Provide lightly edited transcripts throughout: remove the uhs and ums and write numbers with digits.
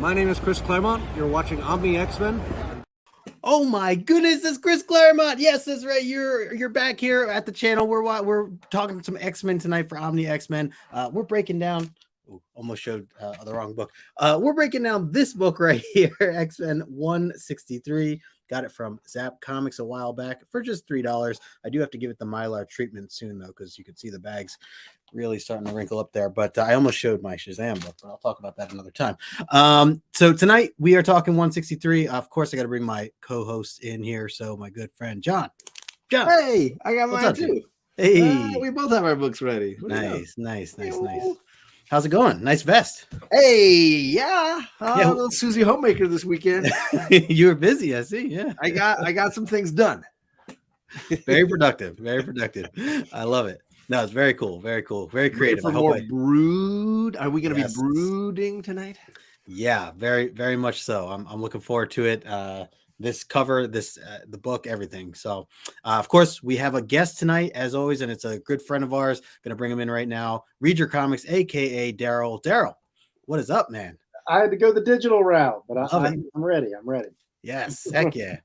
My name is Chris Claremont. You're watching OMNI X-Men. Oh my goodness, it's Chris Claremont. Yes, that's right. You're back here at the channel. We're talking some X-Men tonight for OMNI X-Men. We're breaking down. Ooh, almost showed the wrong book. We're breaking down this book right here, X-Men 163. Got it from Zap Comics a while back for just $3. I do have to give it the Mylar treatment soon, though, because you can see the bags really starting to wrinkle up there. But I almost showed my Shazam book, but I'll talk about that another time. So tonight we are talking 163. Of course, I got to bring my co-host in here. So my good friend John. Hey, I got mine too. Hey, we both have our books ready. Nice. How's it going? Nice vest. Hey, yeah. Little Susie Homemaker this weekend. You were busy, I see. Yeah, I got some things done. Very productive. I love it. No, it's very cool. Very creative. For more brood. Are we going to be brooding tonight? Yeah, very much so. I'm looking forward to it. This cover, the book, everything. So, of course, we have a guest tonight, as always, and it's a good friend of ours. Going to bring him in right now. Read Your Comics, a.k.a. Darrell. Darrell, what is up, man? I had to go the digital route, but I'm ready. I'm ready. Yes, heck yeah.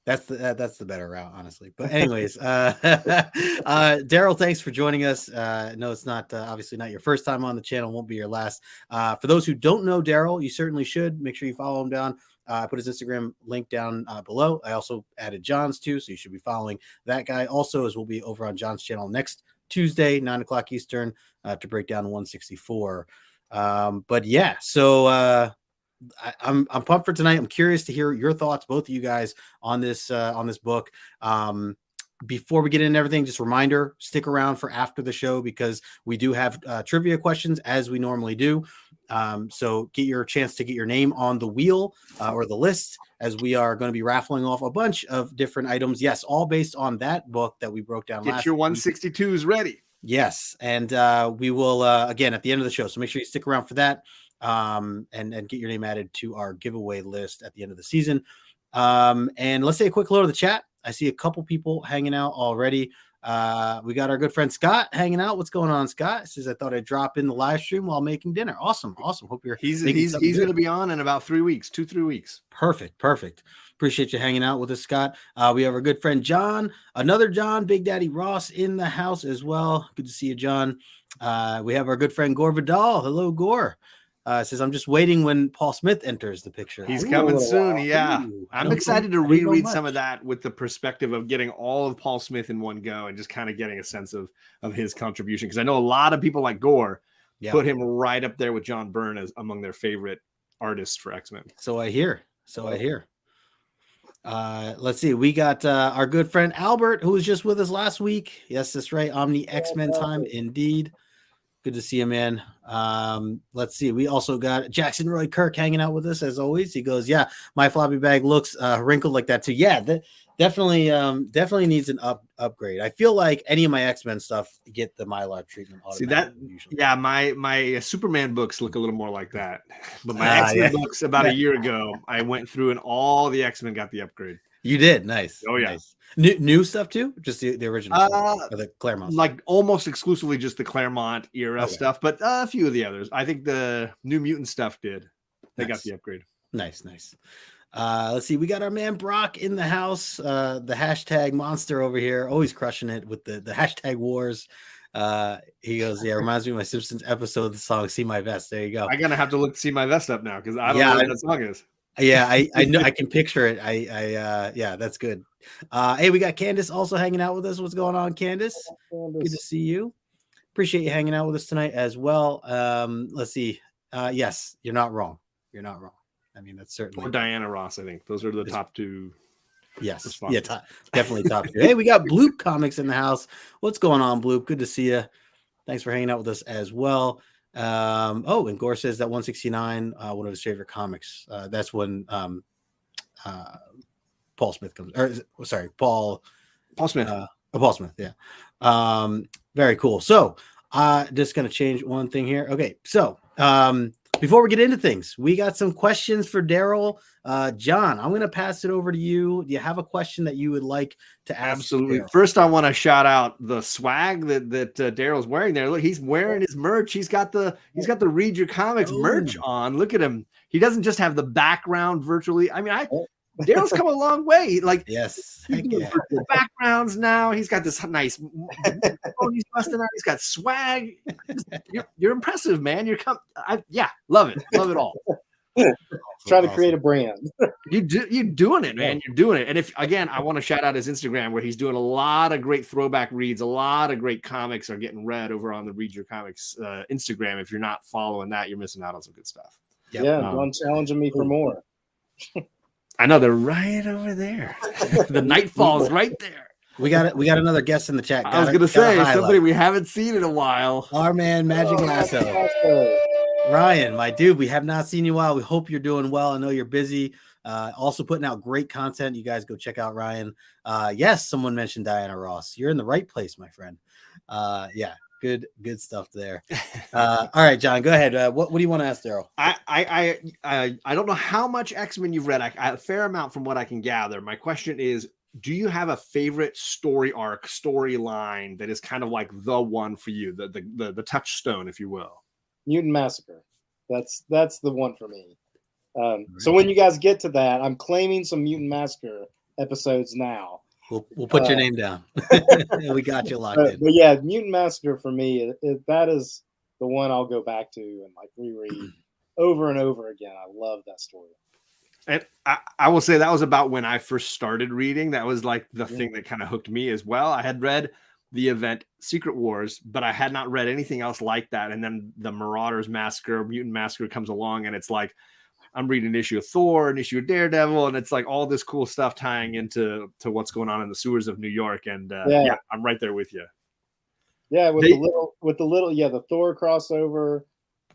That's the better route, honestly. But anyways, Darrell, thanks for joining us. No, it's not obviously not your first time on the channel. Won't be your last. For those who don't know Darrell, you certainly should. Make sure you follow him down. I put his Instagram link down below. I also added John's too, so you should be following that guy. Also, as we'll be over on John's channel next Tuesday, 9 o'clock Eastern, to break down 164. But yeah, so I'm pumped for tonight. I'm curious to hear your thoughts, both of you guys, on this book. Before we get into everything, just a reminder, stick around for after the show because we do have trivia questions as we normally do. So get your chance to get your name on the wheel or the list as we are going to be raffling off a bunch of different items. Yes, all based on that book that we broke down. Get your 162s ready. Yes, and we will again at the end of the show. So make sure you stick around for that and get your name added to our giveaway list at the end of the season. And let's say a quick hello to the chat. I see a couple people hanging out already. We got our good friend Scott hanging out. What's going on, Scott? He says I thought I'd drop in the live stream while making dinner. Awesome. Hope you're he's going to be on in about 3 weeks, 2-3 weeks. Perfect. Appreciate you hanging out with us, Scott. We have our good friend John, another John, Big Daddy Ross in the house as well. Good to see you, John. We have our good friend Gore Vidal. Hello, Gore. Says I'm just waiting when Paul Smith enters the picture. He's coming soon. Yeah. I'm excited to reread some of that with the perspective of getting all of Paul Smith in one go and just kind of getting a sense of his contribution. Because I know a lot of people like Gore put him right up there with John Byrne as among their favorite artists for X-Men. So I hear. Let's see. We got our good friend Albert, who was just with us last week. Yes, that's right. OMNI X-Men time indeed. Good to see you, man. Let's see. We also got Jackson Roy Kirk hanging out with us as always. He goes, yeah, my floppy bag looks wrinkled like that too. Yeah, that definitely needs an upgrade. I feel like any of my X-Men stuff get the Mylar treatment. See that? Usually. Yeah, my Superman books look a little more like that. But my X-Men books about a year ago, I went through and all the X-Men got the upgrade. You did. Nice. Oh yeah. Nice. New stuff too? Just the original stuff, or the Claremont stuff? Like almost exclusively just the Claremont era stuff, but a few of the others. I think the New Mutant stuff did. They got the upgrade. Nice. Let's see. We got our man Brock in the house. The hashtag monster over here, always crushing it with the hashtag wars. He goes, yeah, reminds me of my Simpsons episode of the song "See My Vest." There you go. I'm gonna have to look to see my vest up now because I don't know what that song is. Yeah, I know. I can picture it. Yeah, that's good. Hey, we got Candace also hanging out with us. What's going on, Candace? Good to see you. Appreciate you hanging out with us tonight as well. Let's see. Yes, you're not wrong. I mean, that's certainly. Or Diana Ross, I think. Those are the top two. Yes. Responses. Yeah, definitely top two. Hey, we got Bloop Comics in the house. What's going on, Bloop? Good to see you. Thanks for hanging out with us as well. And Gore says that 169, one of his favorite comics. That's when Paul Smith comes, Paul Smith. Paul Smith, yeah. Very cool. So just gonna change one thing here. Okay, so before we get into things, we got some questions for Darrell. John, I'm going to pass it over to you. Do you have a question that you would like to ask? Absolutely. Darrell? First, I want to shout out the swag that Darrell's wearing there. Look, he's wearing his merch. He's got the Read Your Comics merch on. Look at him. He doesn't just have the background virtually. I mean, Darrell's come a long way. Like, yes, he's doing virtual backgrounds now. He's got this nice. He's busting out. He's got swag. You're impressive, man. Love it. Love it all. Try to create a brand. You're doing it, man. You're doing it. And if again, I want to shout out his Instagram where he's doing a lot of great throwback reads. A lot of great comics are getting read over on the Read Your Comics Instagram. If you're not following that, you're missing out on some good stuff. Yep. Yeah, Don challenging me for more. I know they're right over there. The Nightfall is right there. We got another guest in the chat. I was gonna say somebody we haven't seen in a while. Our man Magic Lasso. Ryan, my dude, we have not seen you in a while. We hope you're doing well. I know you're busy. Also putting out great content. You guys go check out Ryan. Yes, someone mentioned Diana Ross. You're in the right place, my friend. Yeah, good stuff there. All right, John, go ahead. What do you want to ask Darrell? I don't know how much X-Men you've read. A fair amount from what I can gather. My question is, do you have a favorite story arc, storyline that is kind of like the one for you, the touchstone, if you will? Mutant Massacre. That's the one for me. So when you guys get to that, I'm claiming some Mutant Massacre episodes now. We'll put your name down. We got you locked in. But yeah, Mutant Massacre for me, that is the one I'll go back to and like reread over and over again. I love that story. And I will say that was about when I first started reading. That was like the thing that kind of hooked me as well. I had read the event Secret Wars, but I had not read anything else like that. And then the Marauders Massacre, Mutant Massacre comes along, and it's like I'm reading an issue of Thor, an issue of Daredevil, and it's like all this cool stuff tying into what's going on in the sewers of New York. And I'm right there with you. Yeah, the Thor crossover,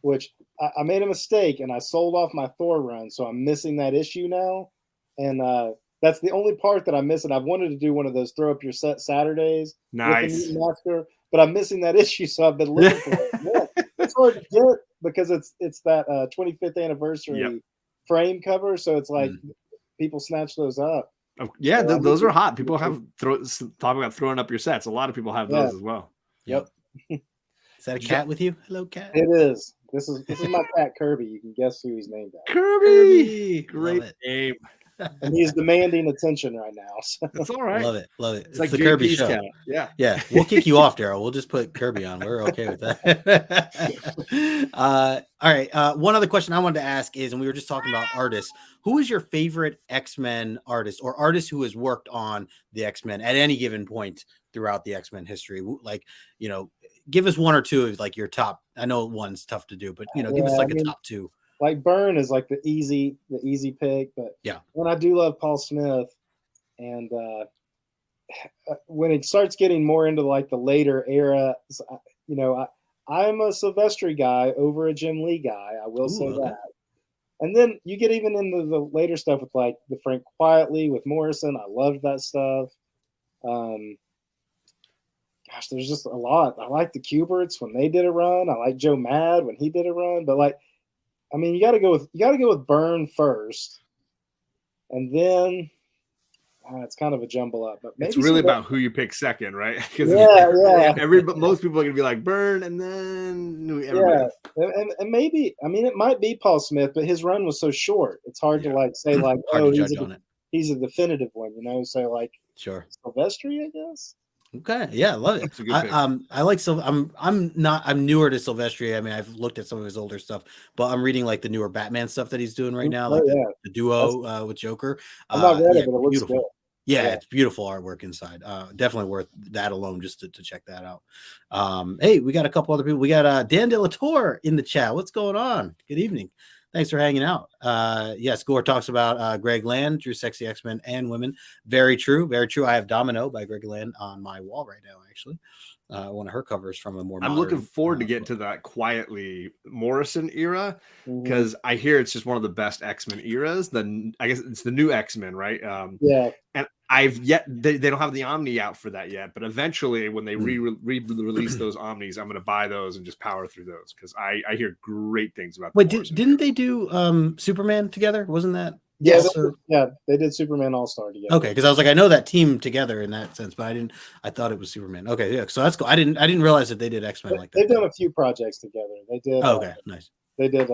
which I made a mistake and I sold off my Thor run, so I'm missing that issue now. And that's the only part that I'm missing. I've wanted to do one of those throw up your set Saturdays. Nice. Master, but I'm missing that issue, so I've been looking for it. Yeah, it's hard to get because it's that 25th anniversary frame cover, so it's like people snatch those up. Yeah, so those are hot. People have talk about throwing up your sets. A lot of people have those as well. Yep. Is that a cat with you? Hello, cat. It is. This is my cat Kirby. You can guess who he's named after. Kirby. Great name. And he's demanding attention right now. So. That's all right. Love it. It's like the Kirby show. Cat. Yeah. We'll kick you off, Darrell. We'll just put Kirby on. We're okay with that. All right. One other question I wanted to ask is, and we were just talking about artists. Who is your favorite X-Men artist or artist who has worked on the X-Men at any given point throughout the X-Men history? Like, give us one or two of like your top. I know one's tough to do, but give us like a top two. Like Byrne is like the easy pick, but when I do love Paul Smith, and when it starts getting more into like the later era, I'm a Silvestri guy over a Jim Lee guy. I will say that. And then you get even into the later stuff with like the Frank Quietly with Morrison. I loved that stuff. There's just a lot. I like the Kuberts when they did a run. I like Joe Mad when he did a run. But like, I mean, you got to go with Byrne first, and then it's kind of a jumble up. But maybe it's really about who you pick second, right? Most people are gonna be like Byrne, and then everybody. And maybe it might be Paul Smith, but his run was so short. It's hard to like say like he's a definitive one, So like Silvestri, I guess. Okay, yeah, I love it. I like I'm newer to Silvestri. I mean, I've looked at some of his older stuff, but I'm reading like the newer Batman stuff that he's doing right now, like the duo with Joker. I'm not read it, but it looks good. Yeah, it's beautiful artwork inside. Definitely worth that alone just to check that out. Hey, we got a couple other people. We got Dan De La Torre in the chat. What's going on? Good evening. Thanks for hanging out. Yes, Gore talks about Greg Land, Drew Sexy X-Men and Women. Very true. Very true. I have Domino by Greg Land on my wall right now, actually. One of her covers from a more modern, I'm looking forward to get to that Quietly Morrison era because I hear it's just one of the best X-Men eras. Then I guess it's the new X-Men, right? And they don't have the Omni out for that yet, but eventually when they re-release those Omnis, I'm going to buy those and just power through those because I hear great things about. Wait, didn't they do Superman together? Wasn't that? Yeah, they did Superman All-Star together. Okay, because I was like, I know that team together in that sense, but I thought it was Superman. Okay, yeah, so that's cool. I didn't realize that they did X-Men like that. They've done a few projects together. They did. Oh, okay, nice. They did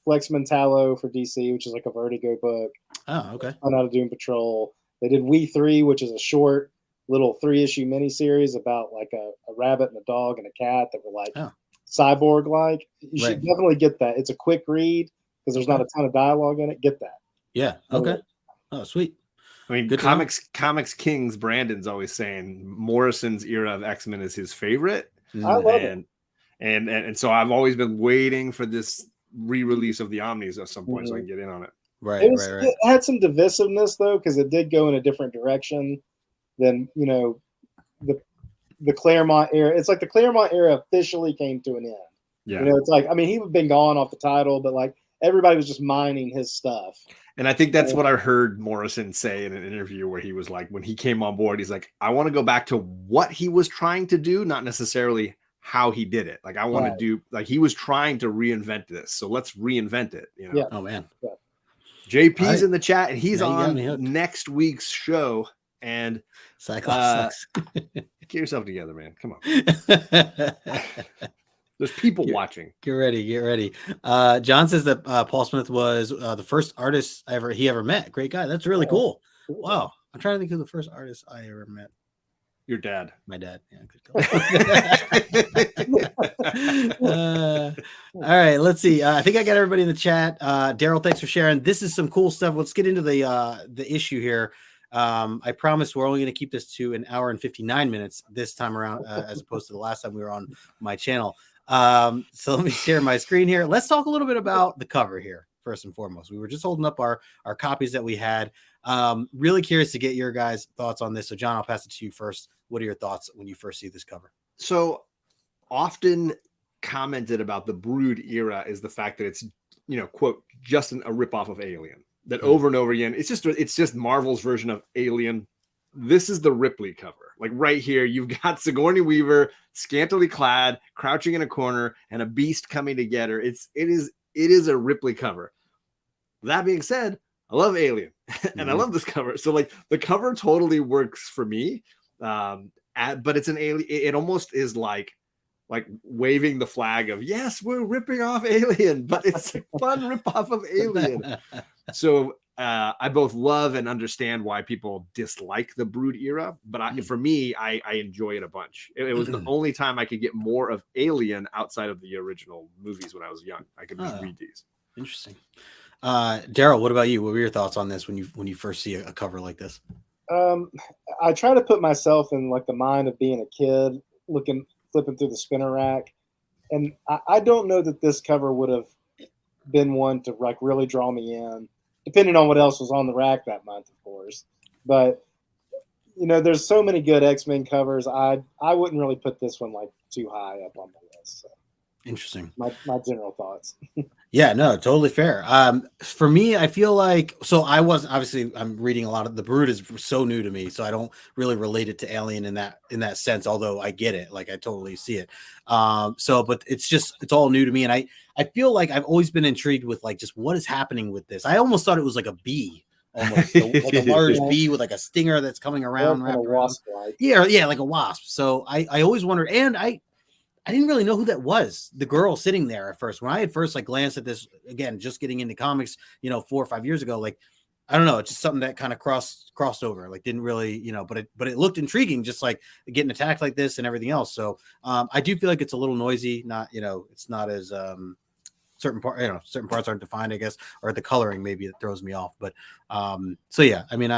Flex Mentallo for DC, which is like a Vertigo book. Oh, okay. On Out of Doom Patrol. They did We 3, which is a short little 3-issue miniseries about like a rabbit and a dog and a cat that were like cyborg like. You should definitely get that. It's a quick read because there's not a ton of dialogue in it. Get that. Yeah. Okay. Oh, sweet. I mean, Good comics Kings Brandon's always saying Morrison's era of X-Men is his favorite. I love it. And so I've always been waiting for this re-release of the Omnis at some point so I can get in on it. Right. It had some divisiveness though, because it did go in a different direction than the Claremont era. It's like the Claremont era officially came to an end. Yeah. It's like, I mean, he'd been gone off the title, but like everybody was just mining his stuff. And I think that's what I heard Morrison say in an interview where he was like, when he came on board, he's like, I want to go back to what he was trying to do, not necessarily how he did it. Like I want to do, like he was trying to reinvent this. So let's reinvent it. Yeah. Oh man. Yeah. JP's in the chat and he's on next week's show. And Cyclops get yourself together, man. Come on. There's people watching. Get ready. John says that Paul Smith was the first artist he ever met. Great guy. That's really cool. Wow. I'm trying to think who the first artist I ever met. Your dad. My dad. Yeah, good call. All right, let's see. I think I got everybody in the chat. Darrell, thanks for sharing. This is some cool stuff. Let's get into the issue here. I promise we're only going to keep this to an hour and 59 minutes this time around, as opposed to the last time we were on my channel. So let me share my screen here. Let's talk a little bit about the cover here. First and foremost, we were just holding up our copies that we had. Really curious to get your guys' thoughts on this. So John, I'll pass it to you first. What are your thoughts when you first see this cover? So often commented about the Brood era is the fact that it's, quote, just a ripoff of Alien. That over and over again, it's just Marvel's version of Alien. This is the Ripley cover. Like right here, you've got Sigourney Weaver scantily clad, crouching in a corner, and a beast coming to get her. It is a Ripley cover. That being said, I love Alien and I love this cover. So like the cover totally works for me. But it's an Alien. It almost is like waving the flag of, yes, we're ripping off Alien, but it's a fun ripoff of Alien. So I both love and understand why people dislike the Brood era, but for me, I enjoy it a bunch. It was the only time I could get more of Alien outside of the original movies when I was young. I could just read these. Interesting. Darrell, what about you? What were your thoughts on this when you first see a cover like this? I try to put myself in like the mind of being a kid, flipping through the spinner rack, and I don't know that this cover would have been one to like really draw me in, depending on what else was on the rack that month, of course. But there's so many good X-Men covers. I wouldn't really put this one like too high up on the list. So. Interesting. My general thoughts. Yeah, no, totally fair. For me, I feel like, so I'm reading a lot of, the Brood is so new to me, so I don't really relate it to Alien in that sense, although I get it, like I totally see it. But it's all new to me. And I feel like I've always been intrigued with like, just what is happening with this. I almost thought it was like a bee, almost like a large bee with like a stinger that's coming around. Like a wasp, right? Yeah, like a wasp. So I always wondered, and I didn't really know who that was, the girl sitting there at first. When I had first like glanced at this, again, just getting into comics, 4 or 5 years ago, like, I don't know, it's just something that kind of crossed over, like didn't really, but it looked intriguing, just like getting attacked like this and everything else. So I do feel like it's a little noisy, not, it's not as certain parts aren't defined, I guess, or the coloring maybe that throws me off. But so yeah, I mean,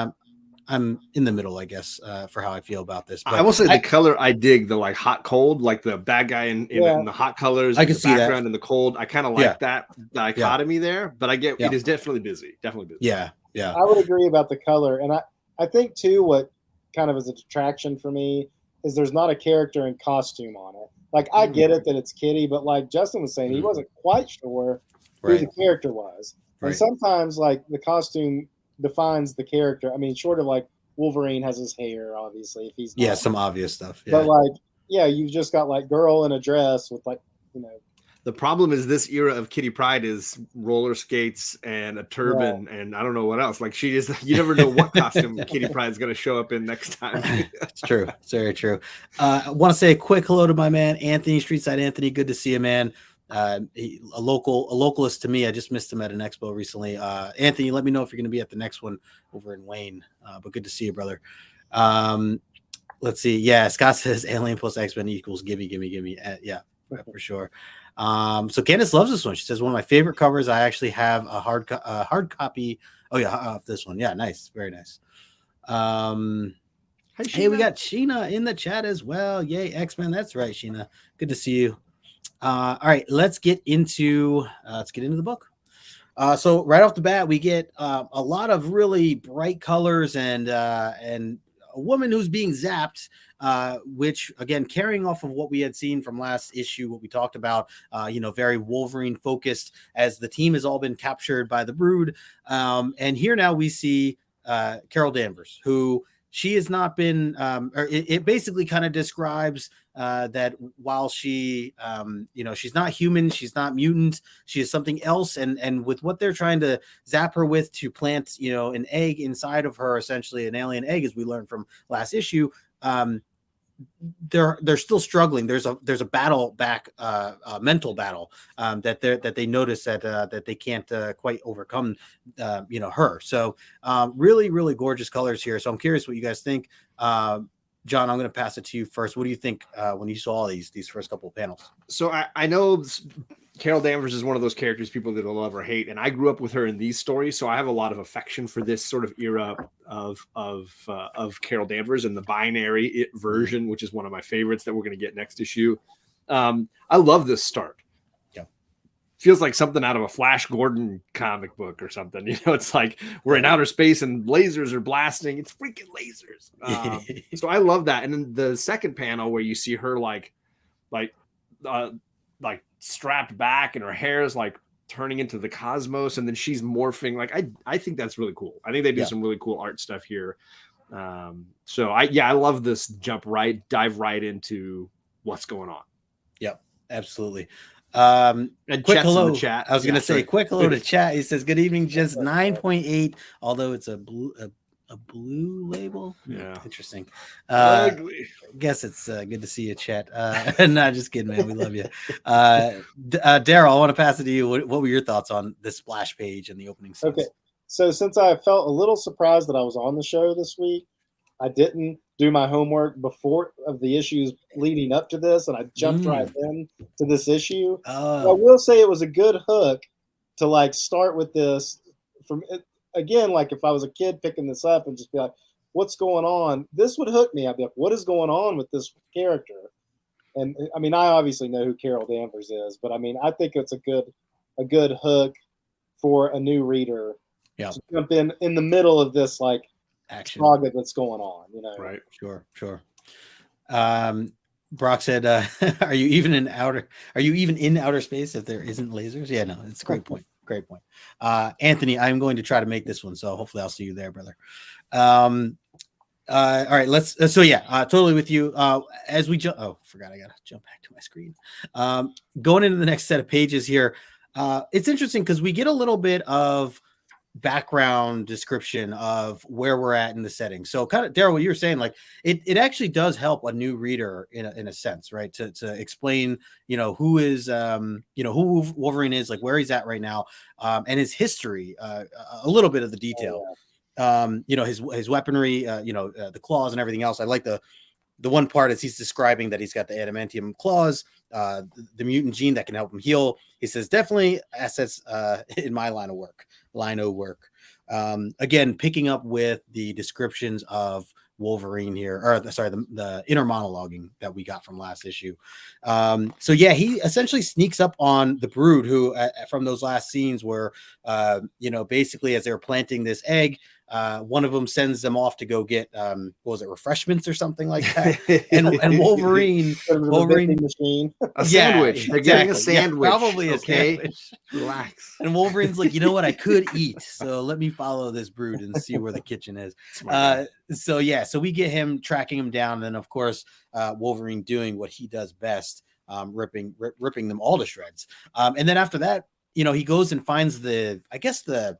I'm in the middle, I guess, for how I feel about this. But I will say the color I dig, the like hot cold, like the bad guy in the hot colors, I can see background and the cold. I kind of like that dichotomy there, but I get it is definitely busy. Yeah. I would agree about the color. And I think too, what kind of is a detraction for me is there's not a character in costume on it. Like I get it that it's Kitty, but like Justin was saying, he wasn't quite sure who the character was. And sometimes like the costume defines the character. I mean, short of like Wolverine has his hair, obviously, if he's not, some obvious stuff. Yeah. But like, yeah, you've just got like girl in a dress with like, you know. The problem is this era of Kitty Pryde is roller skates and a turban and I don't know what else. Like she is, you never know what costume Kitty Pryde is going to show up in next time. It's true. It's very true. I want to say a quick hello to my man, Anthony, Streetside Anthony. Good to see you, man. A localist to me. I just missed him at an expo recently. Anthony, let me know if you're going to be at the next one over in Wayne. But good to see you, brother. Let's see. Yeah, Scott says Alien plus X-Men equals gimme. Yeah, for sure. So Candace loves this one. She says one of my favorite covers. I actually have a hard copy. Oh yeah, of this one. Yeah, nice, very nice. Hey, we got Sheena in the chat as well. Yay, X-Men. That's right, Sheena. Good to see you. All right, let's get into the book. So right off the bat, we get a lot of really bright colors and a woman who's being zapped, which again, carrying off of what we had seen from last issue, what we talked about, very Wolverine focused as the team has all been captured by the Brood. And here now we see Carol Danvers, who she has not been, it basically kind of describes that while she, she's not human, she's not mutant, she is something else. And with what they're trying to zap her with to plant, an egg inside of her, essentially an alien egg, as we learned from last issue, they're still struggling. There's a battle back, mental battle that they notice that they can't quite overcome, her. So really, really gorgeous colors here. So I'm curious what you guys think. John, I'm going to pass it to you first. What do you think when you saw these first couple of panels? So I know Carol Danvers is one of those characters people that love or hate, and I grew up with her in these stories, so I have a lot of affection for this sort of era of Carol Danvers and the binary version, which is one of my favorites that we're going to get next issue. I love this start. Feels like something out of a Flash Gordon comic book or something. It's like we're in outer space and lasers are blasting. It's freaking lasers. So I love that. And then the second panel where you see her like strapped back and her hair is like turning into the cosmos, and then she's morphing. Like I think that's really cool. I think they do some really cool art stuff here. So I love this dive right into what's going on. Yep, absolutely. And quick hello in the chat. I was going to say quick hello to chat. He says good evening, just 9.8, although it's a blue label. Yeah, interesting. Ugly. Guess it's good to see you, chat. Not just kidding, man. We love you. Darrell, I want to pass it to you. What were your thoughts on this splash page and the opening scenes? Okay, so since I felt a little surprised that I was on the show this week, I didn't do my homework before of the issues leading up to this, and I jumped right in to this issue. I will say it was a good hook to like start with this from again, like if I was a kid picking this up and just be like, what's going on? This would hook me. I'd be like, what is going on with this character? And I mean, I obviously know who Carol Danvers is, but I mean, I think it's a good hook for a new reader to jump in the middle of this like action saga that's going on, Right. Sure. Brock said, are you even in outer space if there isn't lasers? Yeah, no, it's a great point. Anthony, I'm going to try to make this one, so hopefully I'll see you there, brother. All right, totally with you. As we jump, forgot I gotta jump back to my screen. Going into the next set of pages here, it's interesting because we get a little bit of background description of where we're at in the setting. So kind of Darrell, what you were saying, like it actually does help a new reader in a sense, right? To explain, who is, who Wolverine is, like where he's at right now, and his history, a little bit of the detail, his weaponry, the claws and everything else. I like the one part as he's describing that he's got the adamantium claws, the mutant gene that can help him heal. He says definitely assets in my line of work. Again, picking up with the descriptions of Wolverine here, or the inner monologuing that we got from last issue. He essentially sneaks up on the Brood, who from those last scenes were, basically as they were planting this egg, one of them sends them off to go get what was it, refreshments or something like that. And Wolverine machine. A sandwich. They're getting a sandwich. Yeah, probably a sandwich. Relax. And Wolverine's like, you know what? I could eat, so let me follow this brood and see where the kitchen is. So we get him, tracking him down, and then of course Wolverine doing what he does best, ripping them all to shreds. And then after that, he goes and finds the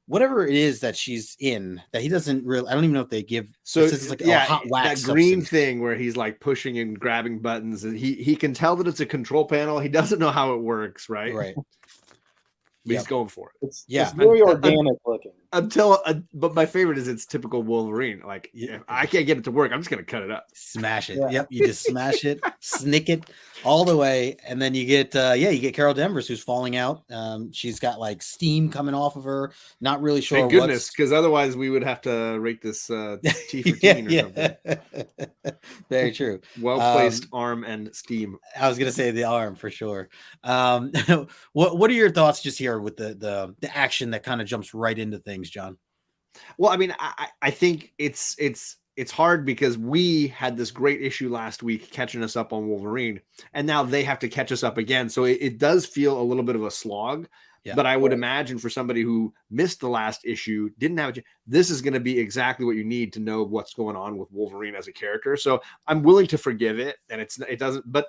whatever it is that she's in that he doesn't really, I don't even know if they give. So it's like a hot wax that green substance thing where he's like pushing and grabbing buttons, and he can tell that it's a control panel. He doesn't know how it works, right? Right. But he's going for it. It's very organic looking. But my favorite is it's typical Wolverine. Like, if I can't get it to work, I'm just gonna cut it up, smash it. Yep, you just smash it, snick it all the way, and then you get Carol Danvers, who's falling out. She's got like steam coming off of her. Not really sure. Thank goodness, because otherwise we would have to rate this T for teen or something. Very true. Well placed arm and steam. I was gonna say the arm for sure. What are your thoughts just here with the action that kind of jumps right into things, John? Well, I mean, I think it's hard because we had this great issue last week catching us up on Wolverine, and now they have to catch us up again. So it does feel a little bit of a slog. Yeah. But I would imagine for somebody who missed the last issue, didn't have it, this is going to be exactly what you need to know what's going on with Wolverine as a character. So I'm willing to forgive it, and it doesn't. But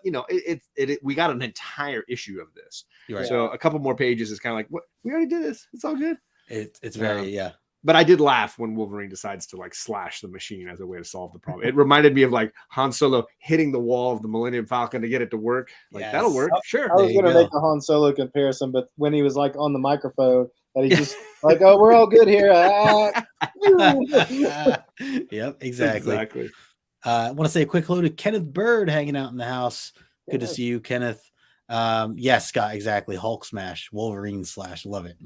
we got an entire issue of this, right. So a couple more pages is kind of like, what, we already did this. It's all good. It's very But I did laugh when Wolverine decides to like slash the machine as a way to solve the problem. It reminded me of like Han Solo hitting the wall of the Millennium Falcon to get it to work. Like, that'll work. Sure. I was going to make a Han Solo comparison, but when he was like on the microphone and he just like, oh, we're all good here. Yep, exactly. I want to say a quick hello to Kenneth Bird hanging out in the house. Good to see you, Kenneth. Yes, Scott, exactly. Hulk smash, Wolverine slash. Love it.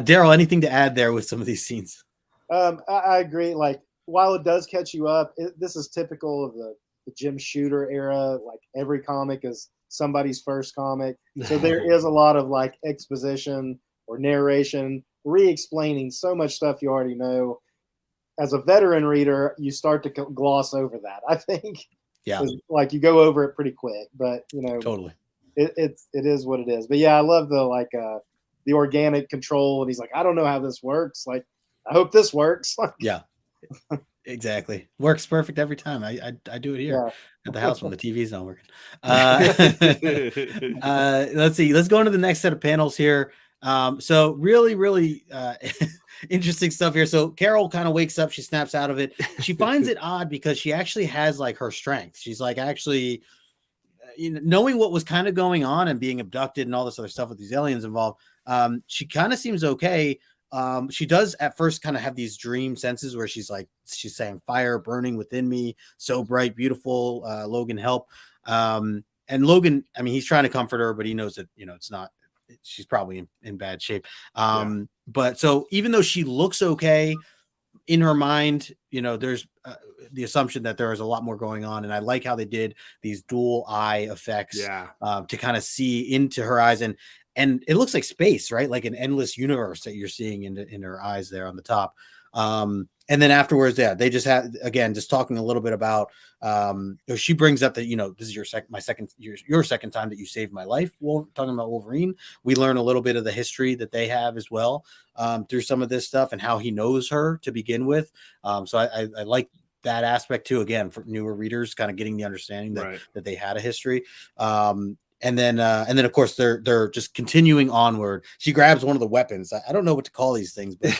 Darrell, anything to add there with some of these scenes? I agree. Like, while it does catch you up, this is typical of the Jim Shooter era. Like, every comic is somebody's first comic, so there is a lot of like exposition or narration, re-explaining so much stuff you already know. As a veteran reader, you start to gloss over that, I think. Yeah, like you go over it pretty quick, but totally. It is what it is. But yeah, I love the organic control, and he's like, I don't know how this works. Like, I hope this works. Yeah, exactly. Works perfect every time. I do it here at the house when the TV's not working. Let's see. Let's go into the next set of panels here. So really interesting stuff here. So Carol kind of wakes up, she snaps out of it. She finds it odd because she actually has like her strength. She's like, actually, knowing what was kind of going on and being abducted and all this other stuff with these aliens involved, she kind of seems okay. She does at first kind of have these dream senses where she's saying fire burning within me, so bright, beautiful, Logan, help. And Logan, I mean, he's trying to comfort her, but he knows that, it's not, she's probably in bad shape. But so even though she looks okay in her mind, there's the assumption that there is a lot more going on. And I like how they did these dual eye effects to kind of see into her eyes, and it looks like space, right? Like an endless universe that you're seeing in her eyes there on the top. And then afterwards, they just had, again, just talking a little bit about, she brings up that, this is your second time that you saved my life. Talking about Wolverine, we learn a little bit of the history that they have as well, through some of this stuff and how he knows her to begin with. So I like that aspect too, again, for newer readers, kind of getting the understanding that they had a history. And then of course they're just continuing onward. She grabs one of the weapons. I don't know what to call these things, but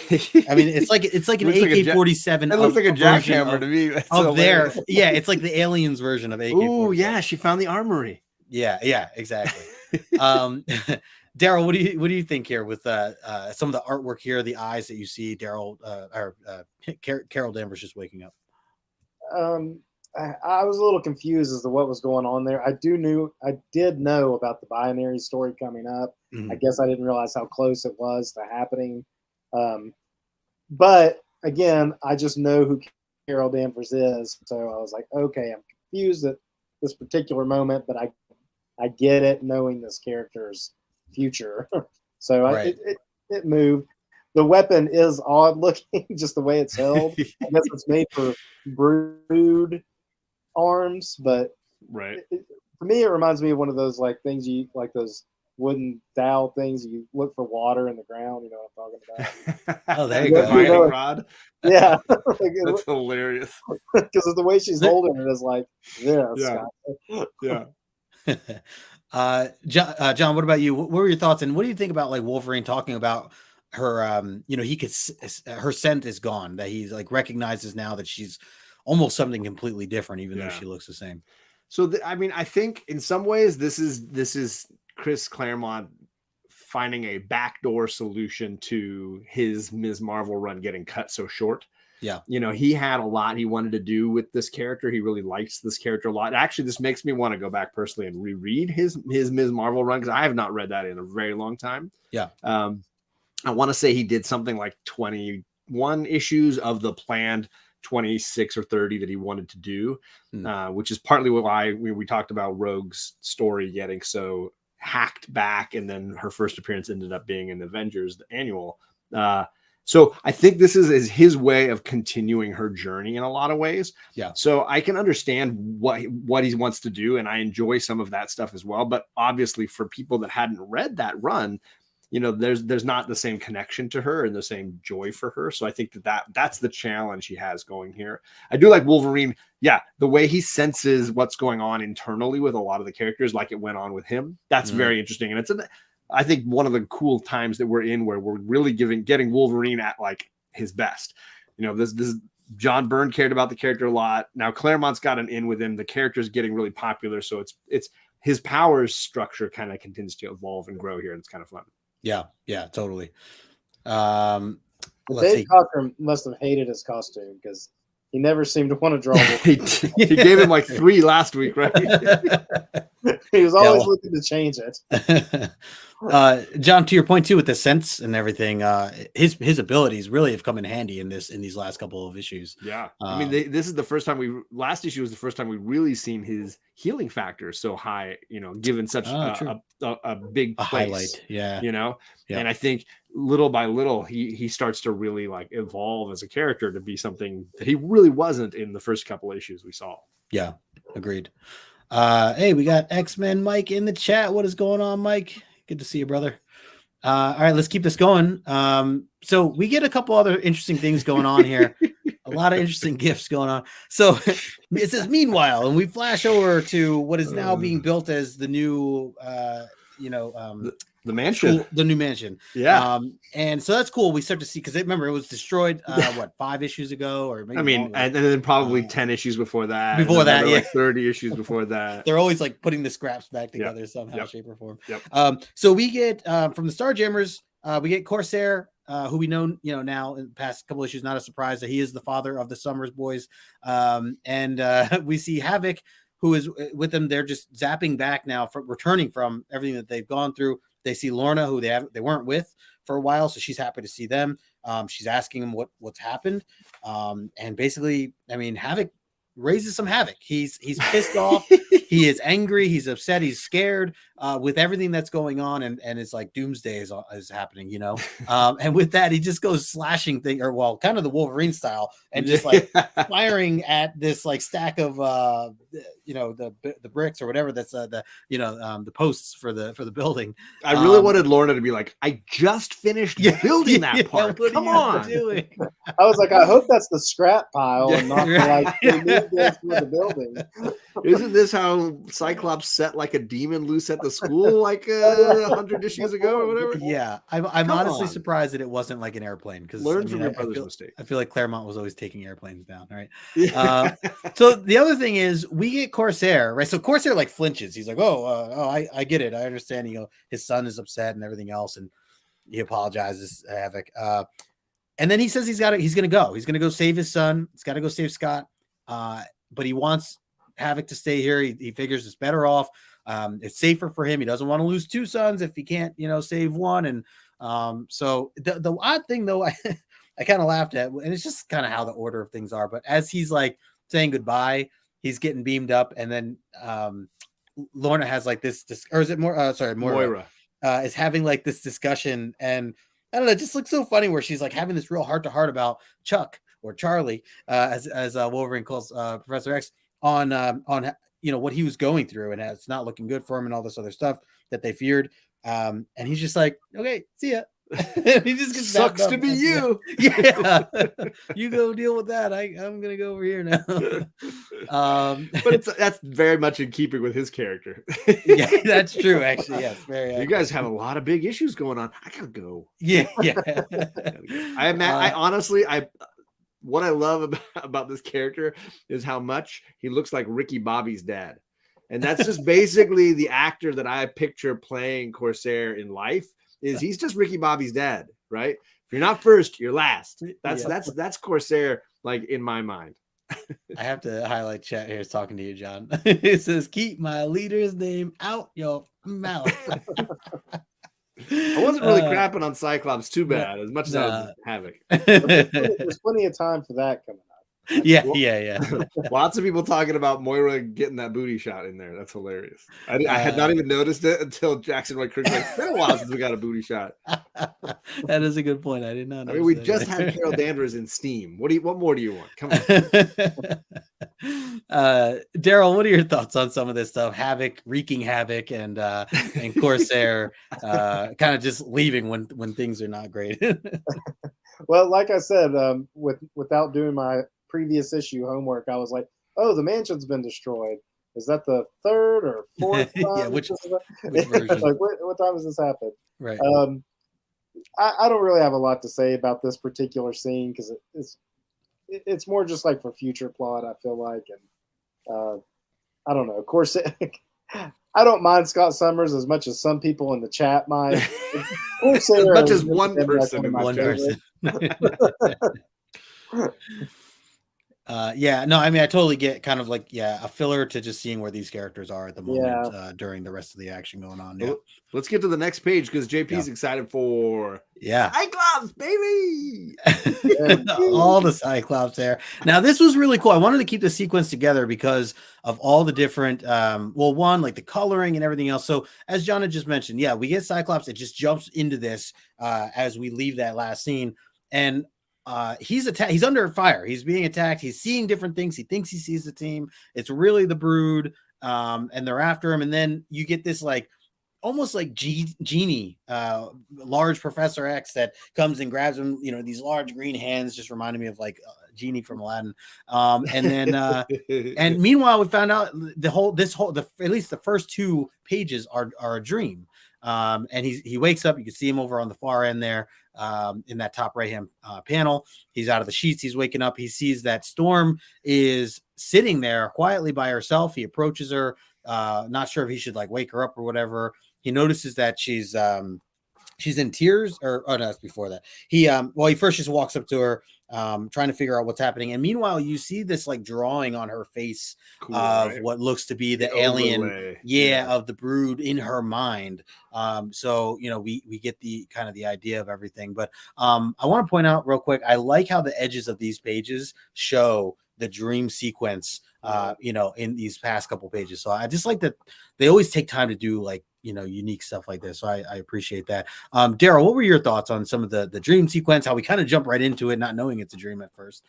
I mean it's like an AK-47. It looks like a jackhammer to me. It's like the aliens version of AK-47. Oh yeah, she found the armory. Yeah, exactly. Darrell, what do you think here with some of the artwork here, the eyes that you see? Darrell Carol Danvers just waking up. I was a little confused as to what was going on there. I did know about the binary story coming up. Mm-hmm. I guess I didn't realize how close it was to happening. But again, I just know who Carol Danvers is. So I was like, okay, I'm confused at this particular moment, but I get it knowing this character's future. So it moved. the weapon is odd looking, just the way it's held. I guess it's made for brood arms, but Right. For me, it reminds me of one of those like things you like those wooden dowel things you look for water in the ground. You know what I'm talking about? Oh, there you go. Mining know, rod. Yeah, That's hilarious. because the way she's holding it is like this. Yeah. John, what about you? What were your thoughts, and what do you think about like Wolverine talking about her? He could her scent is gone. That he's like recognizes now that she's almost something completely different, even though she looks the same. So I mean, I think in some ways this is Chris Claremont finding a backdoor solution to his Ms. Marvel run getting cut so short. Yeah. He had a lot he wanted to do with this character. He really likes this character a lot. Actually, this makes me want to go back personally and reread his Ms. Marvel run, because I have not read that in a very long time. Yeah. I want to say he did something like 21 issues of the planned 26 or 30 that he wanted to do, which is partly why we talked about Rogue's story getting so hacked back, and then her first appearance ended up being in Avengers the annual. So I think this is his way of continuing her journey in a lot of ways. Yeah. So I can understand what he wants to do, and I enjoy some of that stuff as well. But obviously, for people that hadn't read that run, there's not the same connection to her and the same joy for her. So I think that's the challenge he has going here. I do like Wolverine. Yeah. The way he senses what's going on internally with a lot of the characters, like it went on with him. That's very interesting. And I think one of the cool times that we're in where we're really getting Wolverine at like his best. This John Byrne cared about the character a lot. Now Claremont's got an in with him. The character's getting really popular. So it's his powers structure kind of continues to evolve and grow here. And it's kind of fun. Yeah, totally. Dave Cockrum must have hated his costume because he never seemed to want to draw. He gave him like 3 last week, right? He was always looking to change it. John, to your point too, with the sense and everything, his abilities really have come in handy in these last couple of issues. Yeah, I mean, this is the first time last issue was the first time we really seen his healing factor so high. Given such a big place, highlight. Yeah, and I think little by little he starts to really like evolve as a character to be something that he really wasn't in the first couple of issues we saw. Yeah, agreed. Hey, we got X-Men Mike in the chat. What is going on, Mike? Good to see you, brother. All right, let's keep this going. So we get a couple other interesting things going on here. A lot of interesting gifts going on. So it says, meanwhile, and we flash over to what is now being built as the new, the mansion, the new mansion. Yeah. And so that's cool. We start to see, because remember it was destroyed 5 issues ago, or maybe and then probably 10 issues before that. Like 30 issues before that. They're always like putting the scraps back together somehow, shape, or form. Yep. So we get from the Starjammers, we get Corsair, who we know, now in the past couple issues, not a surprise that he is the father of the Summers boys. And we see Havoc, who is with them. They're just zapping back now, returning from everything that they've gone through. They see Lorna, who they weren't with for a while, so she's happy to see them. She's asking him what's happened, and basically, I mean, Havoc raises some havoc. He's pissed off. He is angry. He's upset. He's scared with everything that's going on, and it's like doomsday is happening, And with that, he just goes slashing kind of the Wolverine style, and just like firing at this like stack of the bricks or whatever that's the posts for the building. I really wanted Lorna to be like, I just finished building that part. Come on. Doing? I was like, I hope that's the scrap pile and not like this for the building. Isn't this how Cyclops set like a demon loose at the school like 100 issues ago or whatever? Yeah, I'm honestly surprised that it wasn't like an airplane, because learn from your brother's mistake. I feel like Claremont was always taking airplanes down. All right. So the other thing is we get Corsair, right? So Corsair like flinches. He's like, I get it. I understand. His son is upset and everything else, and he apologizes, Havoc. And then he says he's going to go. He's going to go save his son. He's got to go save Scott. But he wants Havoc to stay here. He figures it's better off. It's safer for him. He doesn't want to lose 2 sons if he can't, save one. And so the odd thing though, I kind of laughed at, and it's just kind of how the order of things are. But as he's like saying goodbye, he's getting beamed up, and then Lorna has like this, or is it Moira? Is having like this discussion, and I don't know, it just looks so funny where she's like having this real heart to heart about Chuck or Charlie, as Wolverine calls Professor X, on what he was going through, and it's not looking good for him and all this other stuff that they feared. And he's just like, okay, see ya. He just gets sucks to be you. Yeah. You go deal with that. I'm gonna go over here now. But that's very much in keeping with his character. Yeah, that's true, actually. Yes, very you guys have a lot of big issues going on. I gotta go. Yeah. I honestly what I love about this character is how much he looks like Ricky Bobby's dad. And that's just basically the actor that I picture playing Corsair in life. He's just Ricky Bobby's dad, right? If you're not first, you're last. That's Corsair, like, in my mind. I have to highlight chat here. It's talking to you, John. It says, keep my leader's name out your mouth. I wasn't really crapping on Cyclops too bad, as much as I was Havoc. There's plenty of time for that coming up. Yeah. Lots of people talking about Moira getting that booty shot in there. That's hilarious. I had not even noticed it until Jackson White Kirk's like, it's been a while since we got a booty shot. That is a good point. I did not know. I mean, we just had Carol Danvers in Steam. What more do you want? Come on. Darrell, what are your thoughts on some of this stuff? Havoc, wreaking havoc, and Corsair kind of just leaving when things are not great. Well, like I said, without doing my previous issue homework, I was like, oh, the mansion's been destroyed. Is that the third or fourth time? Yeah, which version? Like, what time has this happened? Right. I don't really have a lot to say about this particular scene because it's more just like for future plot, I feel like. And I don't know. Of course, I don't mind Scott Summers as much as some people in the chat mind. As much as one person. I mean, I totally get kind of like, a filler to just seeing where these characters are at the moment during the rest of the action going on. Yeah. Let's get to the next page because JP's excited for Cyclops, baby. All the Cyclops there. Now, this was really cool. I wanted to keep the sequence together because of all the different, one, like the coloring and everything else. So as John had just mentioned, we get Cyclops. It just jumps into this as we leave that last scene. And he's attacked. He's under fire. He's being attacked. He's seeing different things. He thinks he sees the team. It's really the Brood, and they're after him. And then you get this like almost like genie, large Professor X that comes and grabs him. You know, these large green hands just reminded me of like Genie from Aladdin. And then and meanwhile, we found out at least the first two pages are a dream. And he wakes up. You can see him over on the far end there, in that top right hand panel. He's out of the sheets. He's waking up. He sees that Storm is sitting there quietly by herself. He approaches her, not sure if he should like wake her up or whatever. He notices that she's in tears, or no, that's before that. He first just walks up to her, trying to figure out what's happening. And meanwhile, you see this like drawing on her face of what looks to be the alien, of the Brood in her mind. So, we get the kind of the idea of everything. But I want to point out real quick, I like how the edges of these pages show the dream sequence, in these past couple pages. So I just like that they always take time to do like, unique stuff like this. So I appreciate that. Darrell, what were your thoughts on some of the dream sequence, how we kind of jump right into it, not knowing it's a dream at first?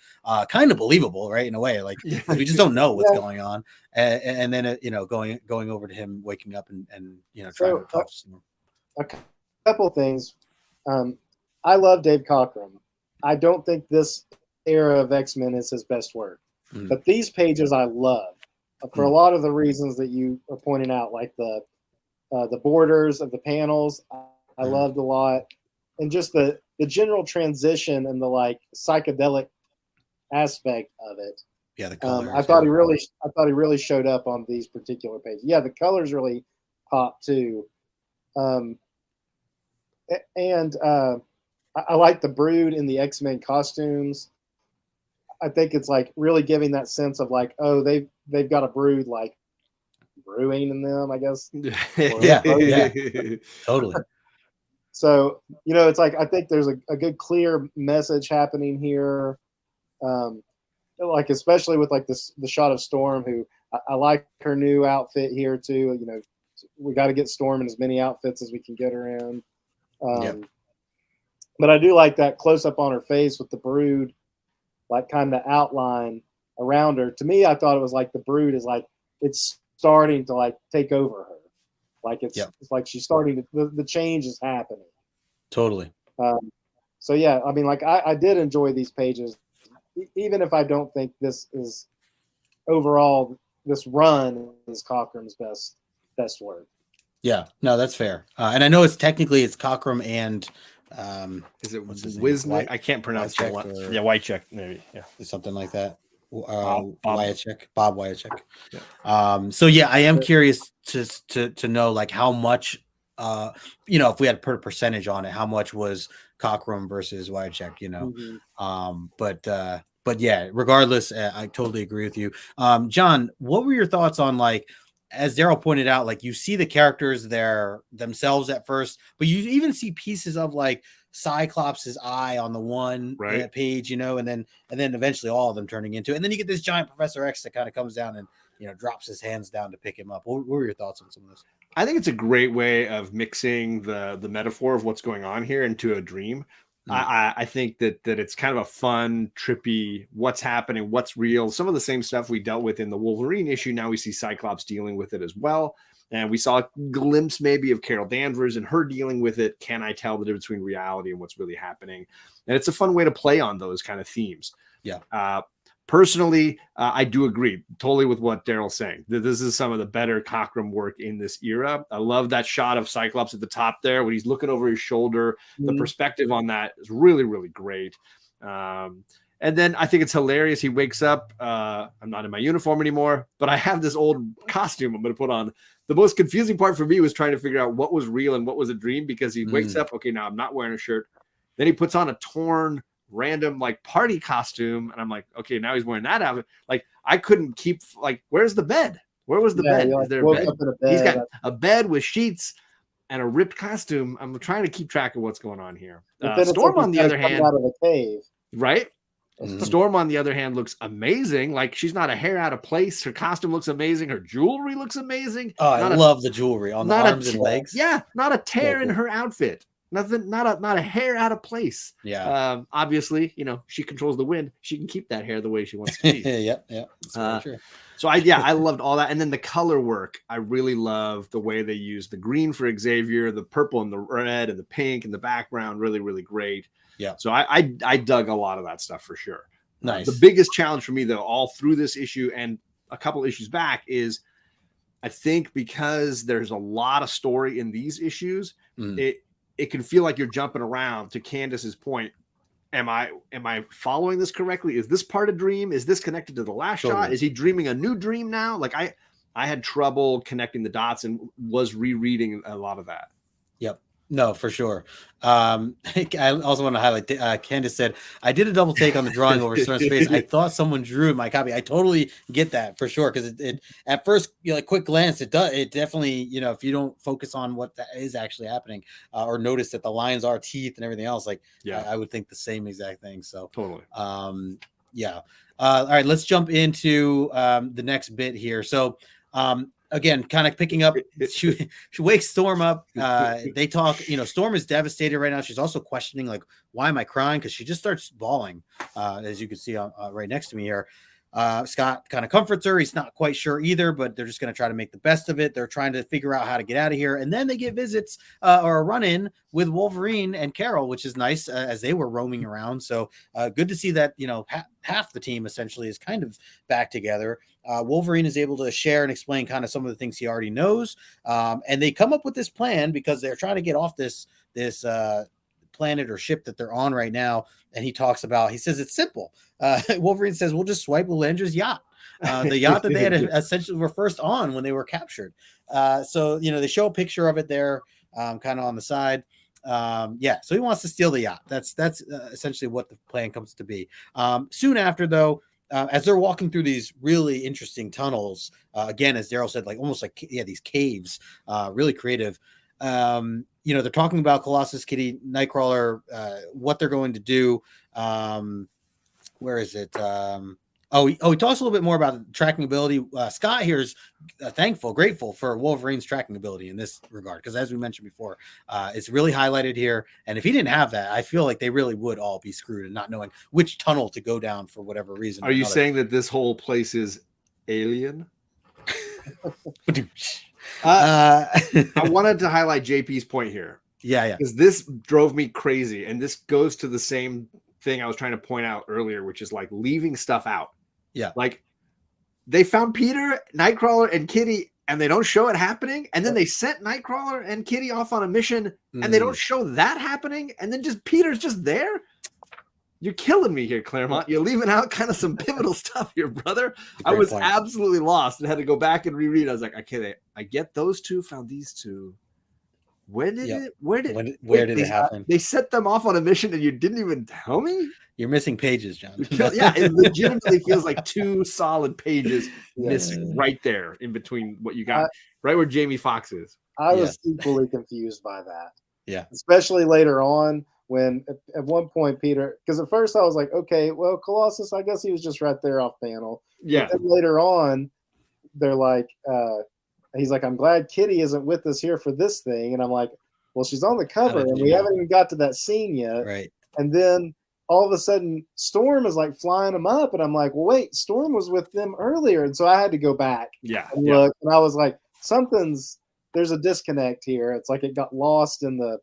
Kind of believable, right? In a way, like we just don't know what's going on. And then, going over to him waking up and trying to talk to someone. A couple things. I love Dave Cockrum. I don't think this era of X-Men is his best work, but these pages I love for a lot of the reasons that you are pointing out, like the borders of the panels I loved a lot, and just the general transition and the like psychedelic aspect of it. Yeah, the colors. I thought he really showed up on these particular pages. Yeah, the colors really pop too. And I like the Brood in the X-Men costumes. I think it's like really giving that sense of like, oh, they've got a Brood like brewing in them, I guess. Yeah, totally. So, it's like, I think there's a good clear message happening here. Like, especially with like the shot of Storm, who I like her new outfit here too. We got to get Storm in as many outfits as we can get her in. But I do like that close up on her face with the brood, like kind of outline around her. To me, I thought it was like the brood is like it's starting to like take over her. Like it's like she's starting to the change is happening. Totally. So yeah, I mean, like I did enjoy these pages, even if I don't think this is overall this run is Cockrum's best work. Yeah, no, that's fair. And I know it's Cockrum and is it Wisnick? I can't pronounce it. Yeah, Wycheck, maybe. Yeah, something like that. Bob Wycheck. Yeah. So yeah, I am curious to know like how much if we had to put a percentage on it, how much was Cockrum versus Wycheck, but yeah, regardless, I totally agree with you. John, what were your thoughts on, like, as Darrell pointed out, like you see the characters there themselves at first, but you even see pieces of like Cyclops' eye on the one page, and then eventually all of them turning into it. And then you get this giant Professor X that kind of comes down and drops his hands down to pick him up. What were your thoughts on some of this? I think it's a great way of mixing the metaphor of what's going on here into a dream. I think that it's kind of a fun, trippy, what's happening, what's real. Some of the same stuff we dealt with in the Wolverine issue. Now we see Cyclops dealing with it as well. And we saw a glimpse maybe of Carol Danvers and her dealing with it. Can I tell the difference between reality and what's really happening? And it's a fun way to play on those kind of themes. Yeah. Personally, I do agree totally with what Darrell's saying. This is some of the better Cockrum work in this era. I love that shot of Cyclops at the top there when he's looking over his shoulder. The perspective on that is really, really great. And then I think it's hilarious. He wakes up. I'm not in my uniform anymore, but I have this old costume I'm going to put on. The most confusing part for me was trying to figure out what was real and what was a dream, because he wakes up. Okay, now I'm not wearing a shirt. Then he puts on a torn random like party costume, and I'm like, okay, now he's wearing that outfit. Like I couldn't keep like, where's the bed? Where was the bed? Is there a bed? He's got a bed with sheets and a ripped costume. I'm trying to keep track of what's going on here. Storm on the other hand, out of the cave, right? Storm on the other hand looks amazing. Like she's not a hair out of place. Her costume looks amazing. Her jewelry looks amazing. Oh, I love the jewelry on the arms and legs. Yeah, not a tear in her outfit. Nothing, not a hair out of place. Yeah. Obviously, she controls the wind. She can keep that hair the way she wants to be. Yeah. So I loved all that. And then the color work, I really love the way they use the green for Xavier, the purple and the red and the pink in the background. Really, really great. Yeah. So I dug a lot of that stuff for sure. Nice. The biggest challenge for me though, all through this issue and a couple issues back, is I think because there's a lot of story in these issues, it can feel like you're jumping around. To Candace's point, am I following this correctly? Is this part of dream? Is this connected to the last shot? Is he dreaming a new dream now? Like I had trouble connecting the dots and was rereading a lot of that. Yep. No, for sure. I also want to highlight, Candace said, I did a double take on the drawing over Storm's face. I thought someone drew my copy. I totally get that for sure. Because it at first, like quick glance, it definitely, if you don't focus on what that is actually happening, or notice that the lines are teeth and everything else, like I would think the same exact thing. So totally. Yeah. All right, let's jump into the next bit here. So again, kind of picking up, she wakes Storm up. They talk, Storm is devastated right now. She's also questioning, like, why am I crying? Because she just starts bawling, as you can see right next to me here. Scott kind of comforts her. He's not quite sure either, but they're just going to try to make the best of it. They're trying to figure out how to get out of here. And then they get visits or a run-in with Wolverine and Carol, which is nice as they were roaming around. So good to see that, half the team essentially is kind of back together. Wolverine is able to share and explain kind of some of the things he already knows. And they come up with this plan because they're trying to get off this planet or ship that they're on right now. And he says it's simple. Wolverine says, we'll just swipe Landra's yacht, the yacht that they had essentially were first on when they were captured. So they show a picture of it there, kind of on the side. So he wants to steal the yacht. That's essentially what the plan comes to be. Soon after, though, as they're walking through these really interesting tunnels, again, as Darrell said, like almost like these caves, really creative. They're talking about Colossus, Kitty, Nightcrawler, what they're going to do. Where is it? He talks a little bit more about tracking ability. Scott here is grateful for Wolverine's tracking ability in this regard, because as we mentioned before, it's really highlighted here. And if he didn't have that, I feel like they really would all be screwed and not knowing which tunnel to go down for whatever reason. Are you saying that this whole place is alien? I wanted to highlight JP's point here. Yeah. Because this drove me crazy. And this goes to the same thing I was trying to point out earlier, which is like leaving stuff out. Yeah. Like they found Peter, Nightcrawler, and Kitty, and they don't show it happening. And then they sent Nightcrawler and Kitty off on a mission, and they don't show that happening. And then Peter's just there. You're killing me here, Claremont. You're leaving out kind of some pivotal stuff here, brother. I was absolutely lost and had to go back and reread. I was like, okay, I get those two found these two. Where did it happen? They set them off on a mission and you didn't even tell me? You're missing pages, John. Yeah, it legitimately feels like 2 solid pages missing right there in between what you got, right where Jamie Foxx is. I was equally confused by that. Yeah. Especially later on when at one point Peter, because at first I was like, okay, well, Colossus, I guess he was just right there off panel. Yeah. But then later on, they're like, he's like, I'm glad Kitty isn't with us here for this thing. And I'm like, well, she's on the cover and we haven't even got to that scene yet. Right. And then all of a sudden Storm is like flying them up. And I'm like, well, wait, Storm was with them earlier. And so I had to go back and look. And I was like, there's a disconnect here. It's like it got lost in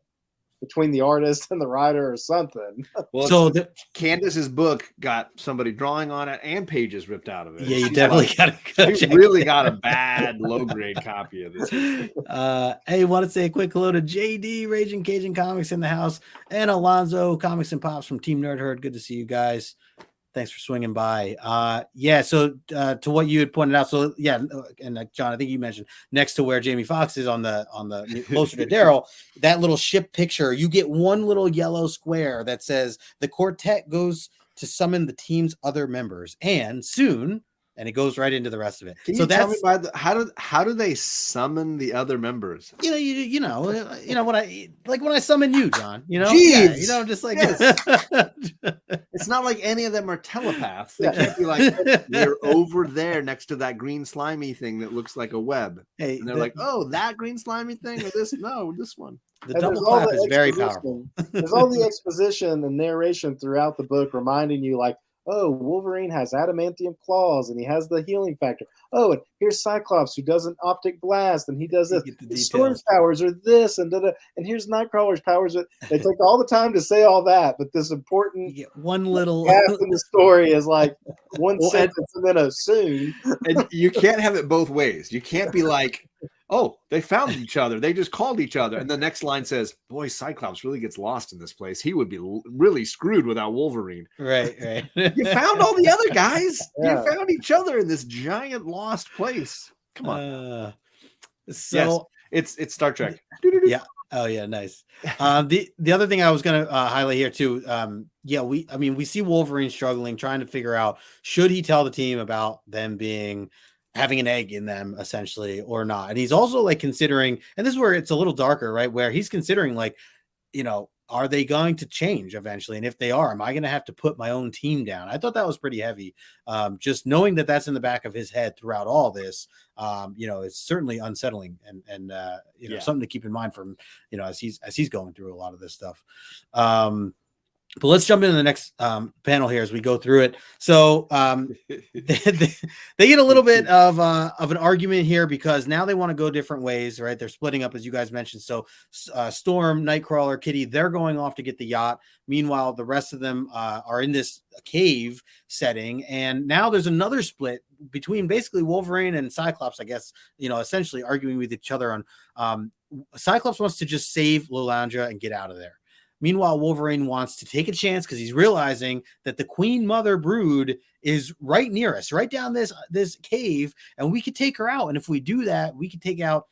between the artist and the writer or something. Well, so Candace's book got somebody drawing on it and pages ripped out of it. Yeah, you definitely got to check. Really got a bad low grade copy of this. Hey, want to say a quick hello to JD Raging Cajun Comics in the house and Alonzo Comics and Pops from Team Nerd Herd. Good to see you guys. Thanks for swinging by. So to what you had pointed out. So yeah, and John, I think you mentioned next to where Jamie Foxx is on the closer to Darrell, that little ship picture, you get one little yellow square that says the quartet goes to summon the team's other members, and soon, and it goes right into the rest of it. Can you tell me how do they summon the other members? You know when I summon you, John. Jeez. Just like it's not like any of them are telepaths. They can't be like they're over there next to that green slimy thing that looks like a web. Hey, and they're like, oh, that green slimy thing, or this? No, this one. The double clap is very powerful. There's all the exposition and narration throughout the book reminding you, like, oh, Wolverine has adamantium claws and he has the healing factor. Oh, and here's Cyclops who does an optic blast and he does this. Storm's powers are this and and here's Nightcrawler's powers. They take all the time to say all that, but this important one little gap in the story is like one sentence and then a soon. And you can't have it both ways. You can't be like, oh, they found each other. They just called each other. And the next line says, boy, Cyclops really gets lost in this place. He would be really screwed without Wolverine. Right. You found all the other guys. Yeah. You found each other in this giant lost place. Come on. Yes, it's Star Trek. Yeah. Oh yeah, nice. The other thing I was going to highlight here too. We see Wolverine struggling, trying to figure out, should he tell the team about them having an egg in them essentially or not. And he's also like considering, and this is where it's a little darker, right? Where he's considering like, are they going to change eventually? And if they are, am I going to have to put my own team down? I thought that was pretty heavy. Just knowing that that's in the back of his head throughout all this, it's certainly unsettling and something to keep in mind from, as he's going through a lot of this stuff. But let's jump into the next panel here as we go through it. So they get a little bit of an argument here because now they want to go different ways, right? They're splitting up, as you guys mentioned. So Storm, Nightcrawler, Kitty, they're going off to get the yacht. Meanwhile, the rest of them are in this cave setting. And now there's another split between basically Wolverine and Cyclops, I guess, essentially arguing with each other on Cyclops wants to just save Lilandra and get out of there. Meanwhile, Wolverine wants to take a chance because he's realizing that the Queen Mother brood is right near us, right down this cave, and we could take her out. And if we do that, we could take out,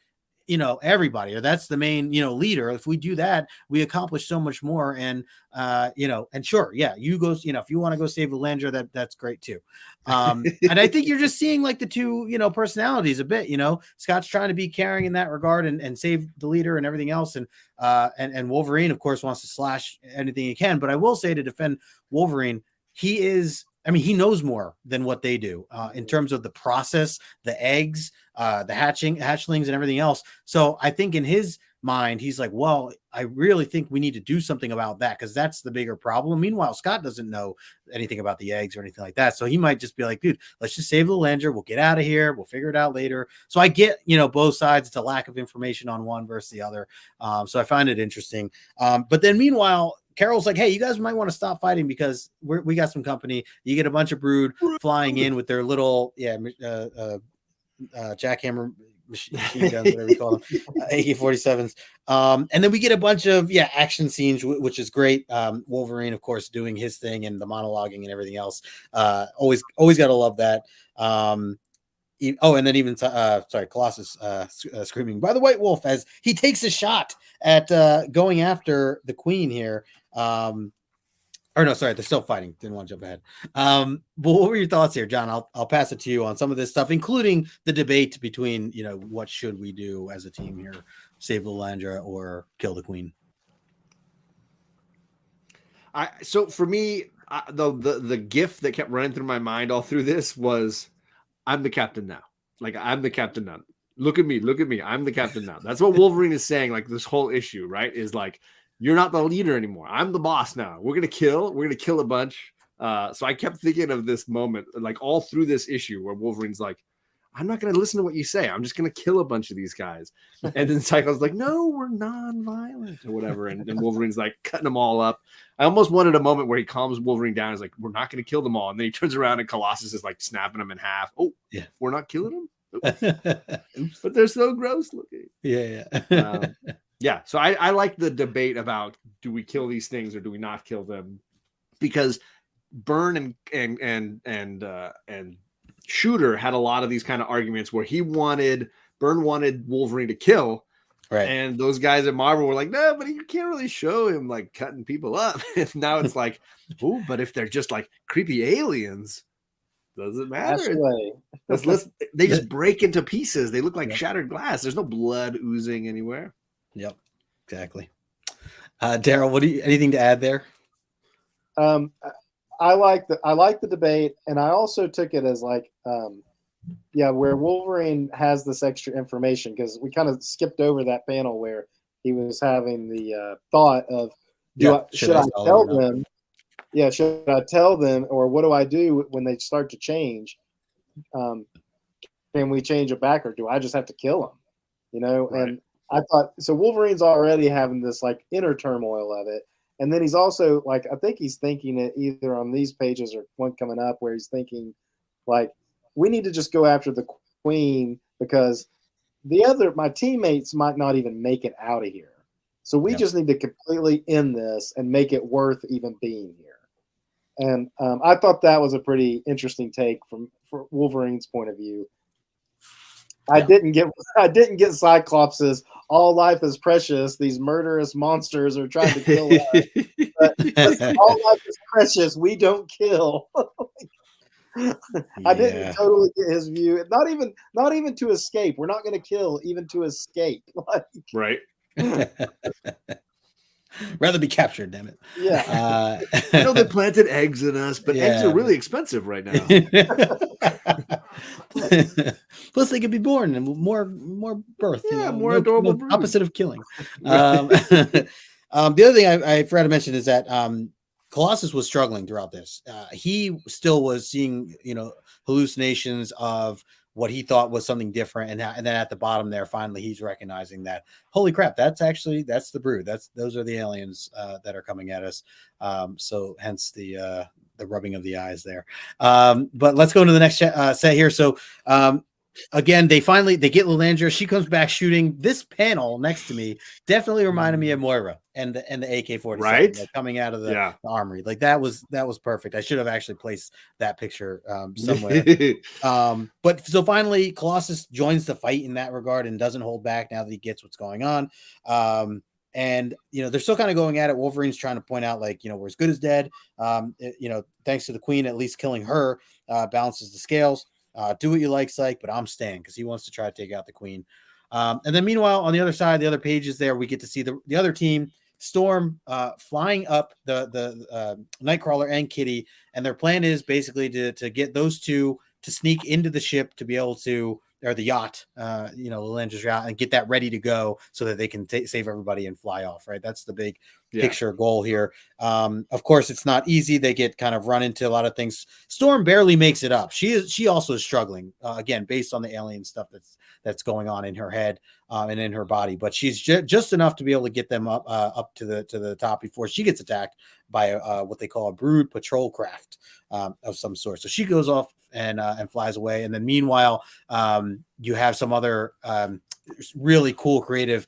everybody, or that's the main, leader. If we do that, we accomplish so much more. And, and sure, yeah, you go, if you want to go save Lilandra, that's great too. And I think you're just seeing like the two, personalities a bit, Scott's trying to be caring in that regard and save the leader and everything else. And Wolverine, of course, wants to slash anything he can. But I will say, to defend Wolverine, he is I mean, he knows more than what they do in terms of the process, the eggs, the hatchlings, and everything else. So I think in his mind, he's like, well, I really think we need to do something about that because that's the bigger problem. Meanwhile, Scott doesn't know anything about the eggs or anything like that. So he might just be like, dude, let's just save the Langer. We'll get out of here. We'll figure it out later. So I get, both sides. It's a lack of information on one versus the other. So I find it interesting. But then meanwhile, Carol's like, hey, you guys might want to stop fighting because we got some company. You get a bunch of brood flying in with their little, jackhammer machine guns, whatever you call them, AK-47s. And then we get a bunch of, action scenes, which is great. Wolverine, of course, doing his thing and the monologuing and everything else. Always got to love that. And then even, Colossus screaming by the White Wolf as he takes a shot at going after the Queen here. They're still fighting. Didn't want to jump ahead. But what were your thoughts here, John? I'll pass it to you on some of this stuff, including the debate between, what should we do as a team here? Save Lilandra or kill the Queen? So for me, the gif that kept running through my mind all through this was, I'm the captain now. Like, I'm the captain now. Look at me. I'm the captain now. That's what Wolverine is saying. Like, this whole issue, right, is like, you're not the leader anymore. I'm the boss now. We're gonna kill a bunch. So I kept thinking of this moment, like all through this issue, where Wolverine's like, I'm not gonna listen to what you say. I'm just gonna kill a bunch of these guys. And then Cyclops like, no, we're non-violent or whatever. And Wolverine's like cutting them all up. I almost wanted a moment where he calms Wolverine down. He's like, we're not gonna kill them all. And then he turns around and Colossus is like snapping them in half. Oh, yeah, we're not killing them. But they're so gross looking. So I like the debate about, do we kill these things or do we not kill them? Because Byrne and Shooter had a lot of these kind of arguments where Byrne wanted Wolverine to kill, right? And those guys at Marvel were like, no, but you can't really show him like cutting people up. And now it's like, oh, but if they're just like creepy aliens, doesn't matter. They just break into pieces. They look like shattered glass. There's no blood oozing anywhere. Yep, exactly. Darrell, anything to add there? I like the debate, and I also took it as like, where Wolverine has this extra information, because we kind of skipped over that panel where he was having the thought of, should I tell them? Yeah, should I tell them, or what do I do when they start to change? Can we change it back, or do I just have to kill them? Right. And I thought, so Wolverine's already having this like inner turmoil of it. And then he's also like, I think he's thinking it either on these pages or one coming up where he's thinking like, we need to just go after the Queen because my teammates might not even make it out of here. So we just need to completely end this and make it worth even being here. And I thought that was a pretty interesting take for Wolverine's point of view. I didn't get Cyclops's all life is precious. These murderous monsters are trying to kill us. But all life is precious. We don't kill. I didn't totally get his view. Not even to escape. We're not going to kill even to escape. Right. Rather be captured, damn it. Yeah. I know they planted eggs in us, but eggs are really expensive right now. Plus, they could be born and more birth. More adorable. Opposite of killing. The other thing I forgot to mention is that Colossus was struggling throughout this. He still was seeing, hallucinations of what he thought was something different, and then at the bottom there, finally, he's recognizing that, holy crap, that's the brood. Those are the aliens that are coming at us. So hence the rubbing of the eyes there. But let's go to the next set here. So again, they get Lilandra. She comes back shooting. This panel next to me definitely reminded me of Moira and the AK-47, right? Like coming out of the armory. Like that was perfect. I should have actually placed that picture somewhere. But so finally, Colossus joins the fight in that regard and doesn't hold back now that he gets what's going on. And they're still kind of going at it. Wolverine's trying to point out, like, we're as good as dead. Thanks to the Queen, at least killing her balances the scales. Do what you like, Psych, but I'm staying because he wants to try to take out the Queen. And then meanwhile, on the other side, the other pages there, we get to see the other team Storm flying up the Nightcrawler and Kitty, and their plan is basically to get those two to sneak into the ship to be able to, or the yacht, the Landra's yacht, and get that ready to go so that they can save everybody and fly off. Right, that's the big picture goal here. Of course, it's not easy. They get kind of run into a lot of things. Storm barely makes it up. She also is struggling again based on the alien stuff that's going on in her head and in her body. But she's just enough to be able to get them up to the top before she gets attacked by what they call a brood patrol craft of some sort. So she goes off and flies away. And then meanwhile, you have some other really cool creative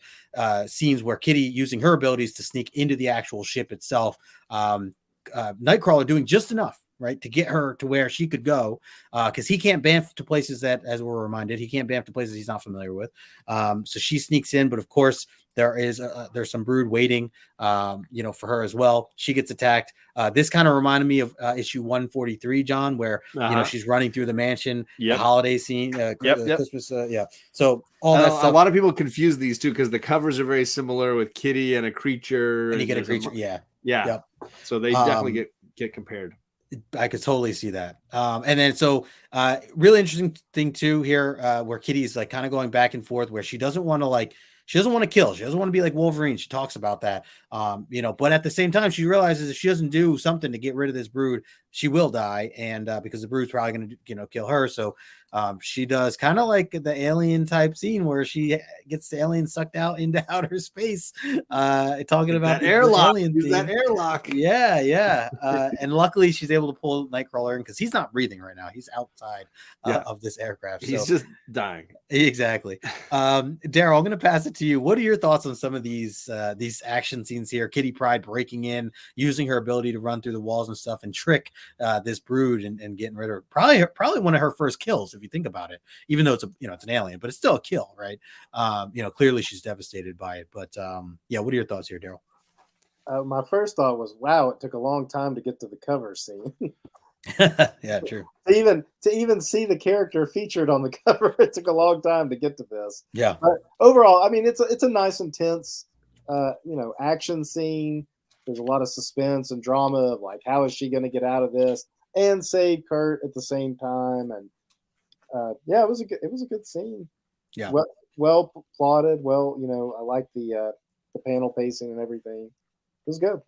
scenes where Kitty, using her abilities to sneak into the actual ship itself, Nightcrawler doing just enough, right, to get her to where she could go, because he can't bamf to places that, as we're reminded, he can't bamf to places he's not familiar with. So she sneaks in, but of course there's some brood waiting, for her as well. She gets attacked. This kind of reminded me of issue 143, John, where she's running through the mansion, the holiday scene, Christmas. So all that stuff. A lot of people confuse these two because the covers are very similar with Kitty and a creature, and you get a creature. So they definitely get compared. I could totally see that. And then really interesting thing too here, where Kitty's like kind of going back and forth, where she doesn't want to kill. She doesn't want to be like Wolverine. She talks about that, but at the same time, she realizes if she doesn't do something to get rid of this brood, she will die. And because the brood's probably going to, kill her. So she does kind of like the alien type scene where she gets the alien sucked out into outer space, talking about that airlock. That airlock. Yeah. And luckily she's able to pull Nightcrawler in because he's not breathing right now. He's outside of this aircraft. He's just dying. Exactly. Darrell, I'm going to pass it to you. What are your thoughts on some of these action scenes here? Kitty Pryde breaking in, using her ability to run through the walls and stuff and trick this brood and getting rid of her. Probably one of her first kills, if you think about it, even though it's it's an alien, but it's still a kill, right? Clearly she's devastated by it, but what are your thoughts here, Darrell? My first thought was, wow, it took a long time to get to the cover scene. Yeah, true. To even see the character featured on the cover, it took a long time to get to this. Yeah. But overall, I mean, it's a nice, intense, action scene. There's a lot of suspense and drama of like, how is she going to get out of this and save Kurt at the same time? And it was a good scene. Yeah. Well plotted. I like the panel pacing and everything. It was good.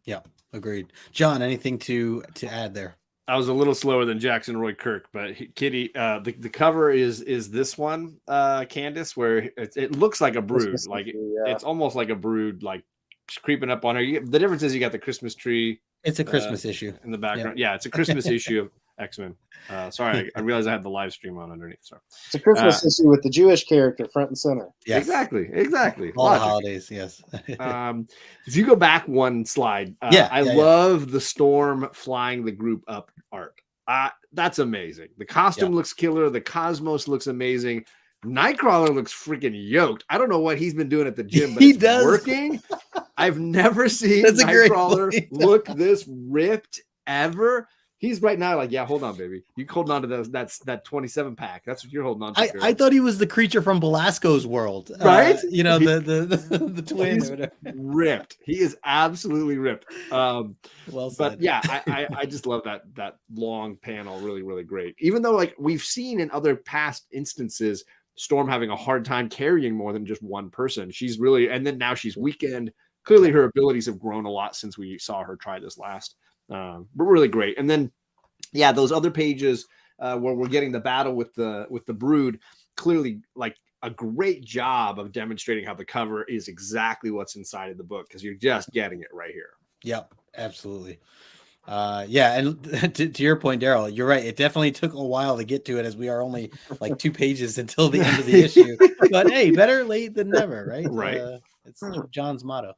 Yeah, agreed. John, anything to add there? I was a little slower than Jackson Roy Kirk, but Kitty, the cover is this one, Candace, where it looks like a brood, like it's almost like a brood, like creeping up on her. The difference is you got the Christmas tree. It's a Christmas issue in the background. Yeah, it's a Christmas issue of X-Men. Sorry, I realized I had the live stream on underneath. Sorry. It's a Christmas issue with the Jewish character front and center. Yes. Exactly. All the holidays, yes. If you go back one slide, I love the Storm flying the group up art. That's amazing. The costume looks killer. The Cosmos looks amazing. Nightcrawler looks freaking yoked. I don't know what he's been doing at the gym, but it's working. I've never seen Nightcrawler look this ripped ever. He's right now like, hold on, baby. You holding on to that 27 pack. That's what you're holding on to. I thought he was the creature from Belasco's world, right? The twin. He's ripped. He is absolutely ripped. Well said. But I just love that long panel. Really, really great. Even though like we've seen in other past instances, Storm having a hard time carrying more than just one person. She's really, and then now she's weakened. Clearly, her abilities have grown a lot since we saw her try this last. But really great. And then those other pages where we're getting the battle with the brood, clearly like a great job of demonstrating how the cover is exactly what's inside of the book, because you're just getting it right here. Yep, absolutely. And to your point, Darrell, you're right. It definitely took a while to get to it, as we are only like 2 pages until the end of the issue. But hey, better late than never, right? Right. It's John's motto.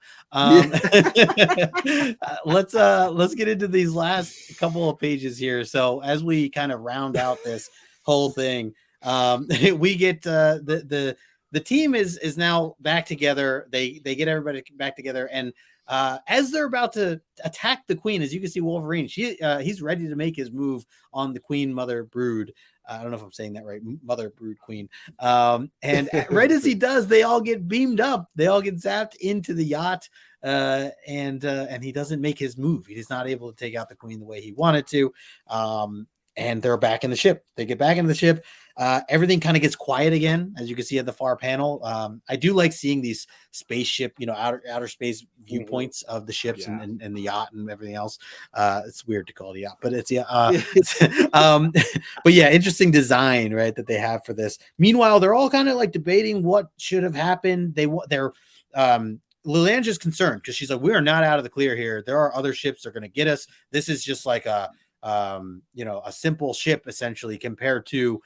Let's get into these last couple of pages here. So as we kind of round out this whole thing, we get the team is now back together. They get everybody back together, and as they're about to attack the Queen, as you can see, Wolverine, he's ready to make his move on the Queen Mother brood. I don't know if I'm saying that right. Mother Brood Queen. And right as he does, they all get beamed up. They all get zapped into the yacht. And he doesn't make his move. He is not able to take out the queen the way he wanted to. And they're back in the ship. They get back into the ship. Everything kind of gets quiet again, as you can see at the far panel. I do like seeing these spaceship, outer space viewpoints of the ships and the yacht and everything else. It's weird to call it a yacht, but it's but yeah, interesting design, right, that they have for this. Meanwhile, they're all kind of like debating what should have happened. They're Lilandra's concerned because she's like, we are not out of the clear here. There are other ships that are going to get us. This is just like a simple ship essentially compared to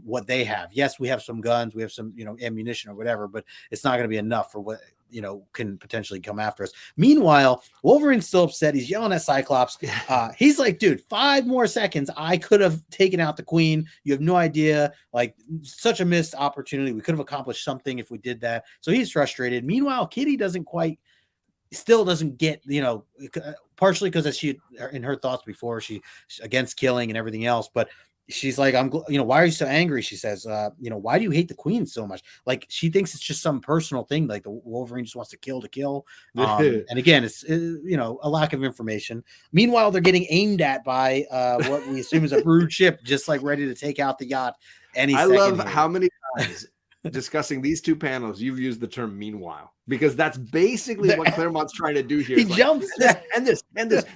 what they have. Yes, we have some guns, we have some ammunition or whatever, but it's not going to be enough for what can potentially come after us. Meanwhile, Wolverine's still upset. He's yelling at Cyclops. He's like, dude, 5 more seconds, I could have taken out the queen. You have no idea, like, such a missed opportunity. We could have accomplished something if we did that. So he's frustrated. Meanwhile, Kitty still doesn't get, partially because she, in her thoughts before, she's against killing and everything else, but she's like, why are you so angry? She says, why do you hate the queen so much? Like, she thinks it's just some personal thing. Like, the Wolverine just wants to kill. And again, it's, a lack of information. Meanwhile, they're getting aimed at by what we assume is a Brood ship, just like ready to take out the yacht. I love how many times discussing these two panels you've used the term meanwhile, because that's basically what Claremont's trying to do here. He jumps and this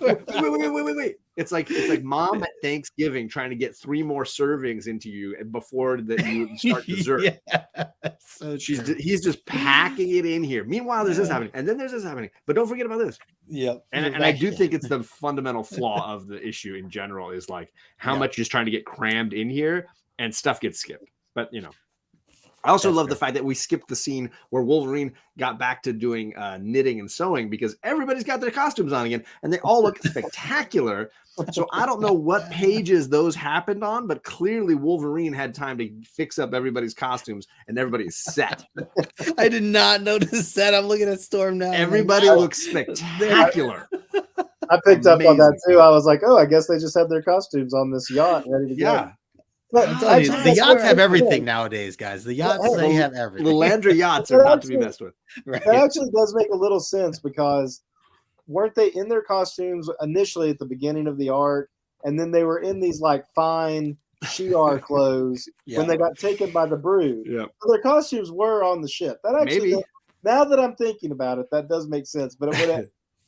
wait. It's like mom at Thanksgiving trying to get 3 more servings into you before that you start dessert. So he's just packing it in here. Meanwhile, there's this happening, and then there's this happening, but don't forget about this. And I do think it's the fundamental flaw of the issue in general is like how much is trying to get crammed in here and stuff gets skipped. But I also love the fact that we skipped the scene where Wolverine got back to doing knitting and sewing because everybody's got their costumes on again and they all look spectacular. So I don't know what pages those happened on, but clearly Wolverine had time to fix up everybody's costumes and everybody's set. I did not notice that. I'm looking at Storm now. Everybody looks spectacular. I picked up on that too. I was like, oh, I guess they just have their costumes on this yacht ready to go. But the yachts have everything nowadays, guys. The yachts, they have everything. Lilandra yachts are not to be messed with. Right. That actually does make a little sense because weren't they in their costumes initially at the beginning of the arc, and then they were in these like fine Shi'ar clothes when they got taken by the Brood? Yeah. So their costumes were on the ship. That actually, now that I'm thinking about it, that does make sense. But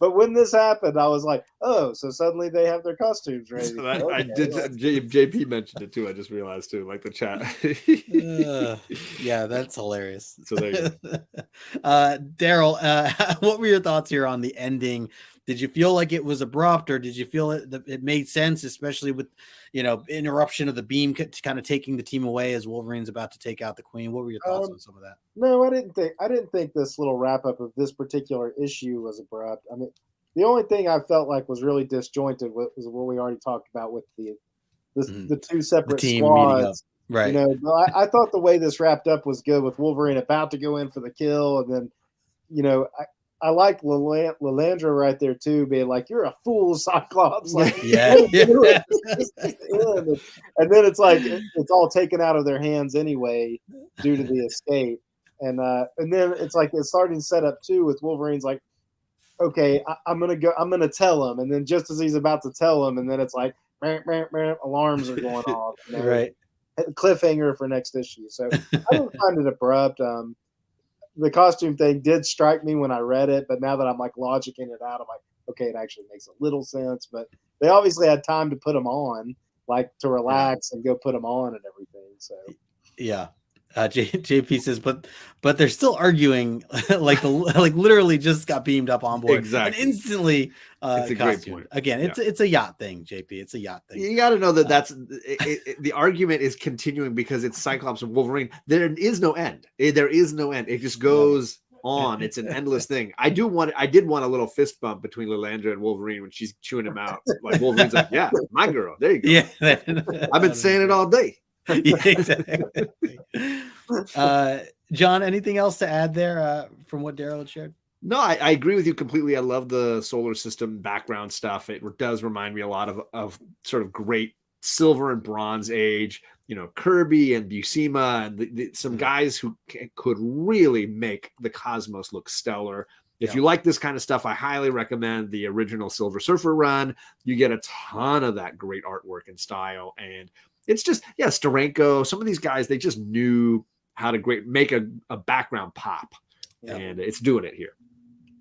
But when this happened, I was like, "Oh, so suddenly they have their costumes ready." So I did. JP mentioned it too. I just realized too, like the chat. Yeah, that's hilarious. So there you go. Darrell, what were your thoughts here on the ending? Did you feel like it was abrupt, or did you feel it made sense, especially with interruption of the beam kind of taking the team away as Wolverine's about to take out the Queen? What were your thoughts on some of that? No, I didn't think this little wrap up of this particular issue was abrupt. I mean, the only thing I felt like was really disjointed was what we already talked about with the 2 separate squads. Right. I thought the way this wrapped up was good with Wolverine about to go in for the kill, and then I like Lilandra right there too, being like, "You're a fool, Cyclops." Like, and then it's like it's all taken out of their hands anyway due to the escape, and then it's like it's starting to set up too with Wolverine's like, "Okay, I'm gonna tell him," and then just as he's about to tell him, and then it's like, alarms are going off, right? Cliffhanger for next issue. So I don't find it abrupt. The costume thing did strike me when I read it, but now that I'm like logicking it out, I'm like, okay, it actually makes a little sense. But they obviously had time to put them on, like to relax and go put them on and everything. So yeah. JP says, but they're still arguing like literally just got beamed up on board. Exactly. And instantly it's a great point. Again, it's a yacht thing, JP. It's a yacht thing. You got to know that that's the argument is continuing because it's Cyclops and Wolverine. There is no end. There is no end. It just goes on. It's an endless thing. I did want a little fist bump between Lilandra and Wolverine when she's chewing him out. Like Wolverine's like, yeah, my girl. There you go. Yeah. I've been saying it all day. Yeah, exactly. John, anything else to add there from what Darrell had shared? No, I agree with you completely. I love the solar system background stuff. It does remind me a lot of sort of great Silver and Bronze Age, Kirby and Buscema and some guys who could really make the Cosmos look stellar. If you like this kind of stuff, I highly recommend the original Silver Surfer run. You get a ton of that great artwork and style. And it's just, Steranko, some of these guys, they just knew how to make a background pop. And it's doing it here.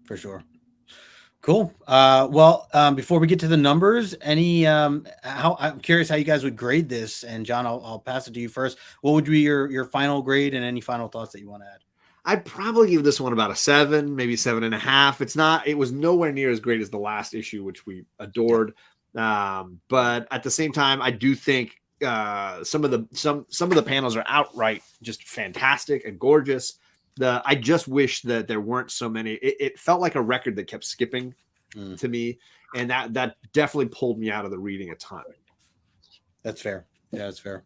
For sure. Cool. Before we get to the numbers, I'm curious how you guys would grade this. And John, I'll pass it to you first. What would be your final grade and any final thoughts that you want to add? I'd probably give this one about a 7, maybe 7.5. It was nowhere near as great as the last issue, which we adored. But at the same time, I do think some of the panels are outright just fantastic and gorgeous. I just wish that there weren't so many. It felt like a record that kept skipping to me, and that definitely pulled me out of the reading a ton. That's fair. Yeah, that's fair.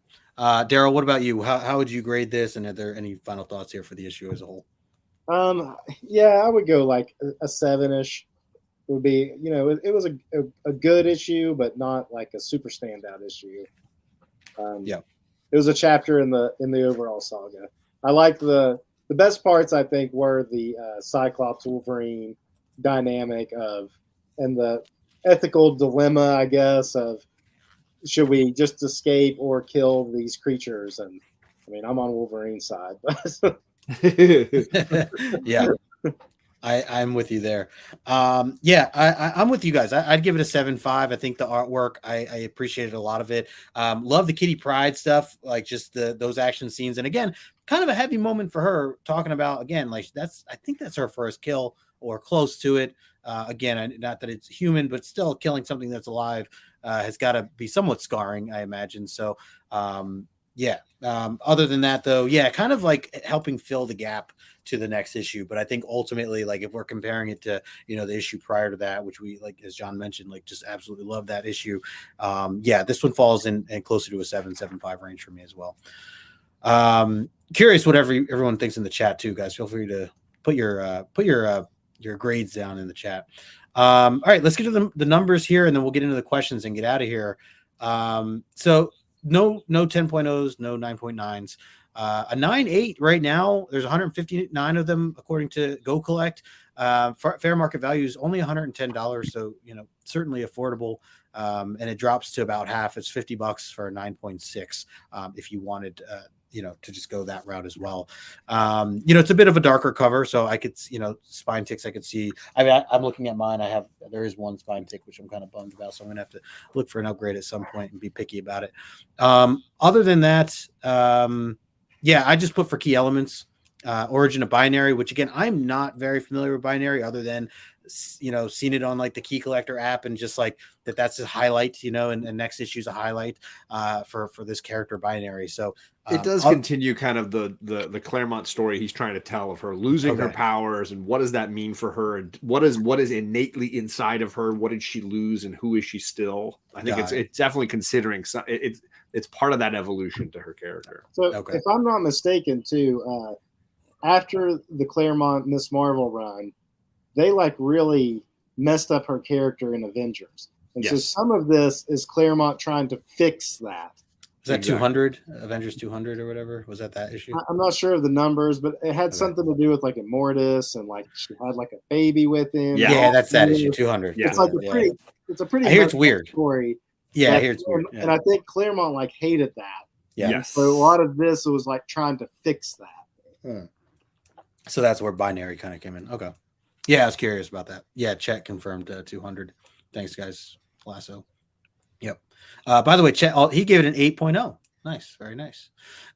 Darrell, what about you? How would you grade this? And are there any final thoughts here for the issue as a whole? I would go like a 7-ish. Would be, it was a good issue, but not like a super standout issue. It was a chapter in the overall saga. I like the best parts, I think, were the Cyclops Wolverine dynamic and the ethical dilemma, I guess, of should we just escape or kill these creatures? And I mean, I'm on Wolverine's side. Yeah, I'm with you there. I'm with you guys. I'd give it a 7.5. I think the artwork, I appreciated a lot of it. Love the Kitty Pryde stuff, like just those action scenes. And again, kind of a heavy moment for her, talking about, again, like I think that's her first kill or close to it. Again, not that it's human, but still killing something that's alive has got to be somewhat scarring, I imagine. So, other than that, though, kind of like helping fill the gap to the next issue. But I think ultimately, like if we're comparing it to, the issue prior to that, which we, like, as John mentioned, like just absolutely love that issue. This one falls in closer to a 7.5 range for me as well. Curious what everyone thinks in the chat too, guys. Feel free to put your grades down in the chat. All right, let's get to the numbers here, and then we'll get into the questions and get out of here. So no 10.0s, no 9.9s. A 9.8 right now. There's 159 of them according to Go Collect. Fair market value is only $110, so certainly affordable. And it drops to about half. It's $50 for a 9.6 if you wanted to just go that route as well. It's a bit of a darker cover, so I could, spine ticks I could see. I mean, I'm looking at mine. There is one spine tick, which I'm kind of bummed about, so I'm going to have to look for an upgrade at some point and be picky about it. Other than that, I just put for key elements, origin of binary, which again, I'm not very familiar with binary other than, seen it on like the Key Collector app and just like that's a highlight, and next issue is a highlight for this character binary. So it does continue kind of the Claremont story he's trying to tell of her losing her powers, and what does that mean for her, and what is innately inside of her, what did she lose, and who is she still? I think it's definitely considering it's part of that evolution to her character. So if I'm not mistaken too, after the Claremont Miss Marvel run, they like really messed up her character in Avengers. And so some of this is Claremont trying to fix that. Is that 200? Avengers 200 or whatever? Was that issue? I'm not sure of the numbers, but it had something to do with like Immortus, and like she had like a baby with him. Yeah, that's that issue 200. Yeah. It's like it's a pretty I hear it's weird story. Yeah, I hear it's weird. And I think Claremont like hated that. Yeah. Yes. So a lot of this was like trying to fix that. So that's where binary kind of came in. Okay. Yeah, I was curious about that. Yeah, Chet confirmed 200. Thanks, guys. Lasso. Yep. By the way, Chet, he gave it an 8.0. Nice. Very nice.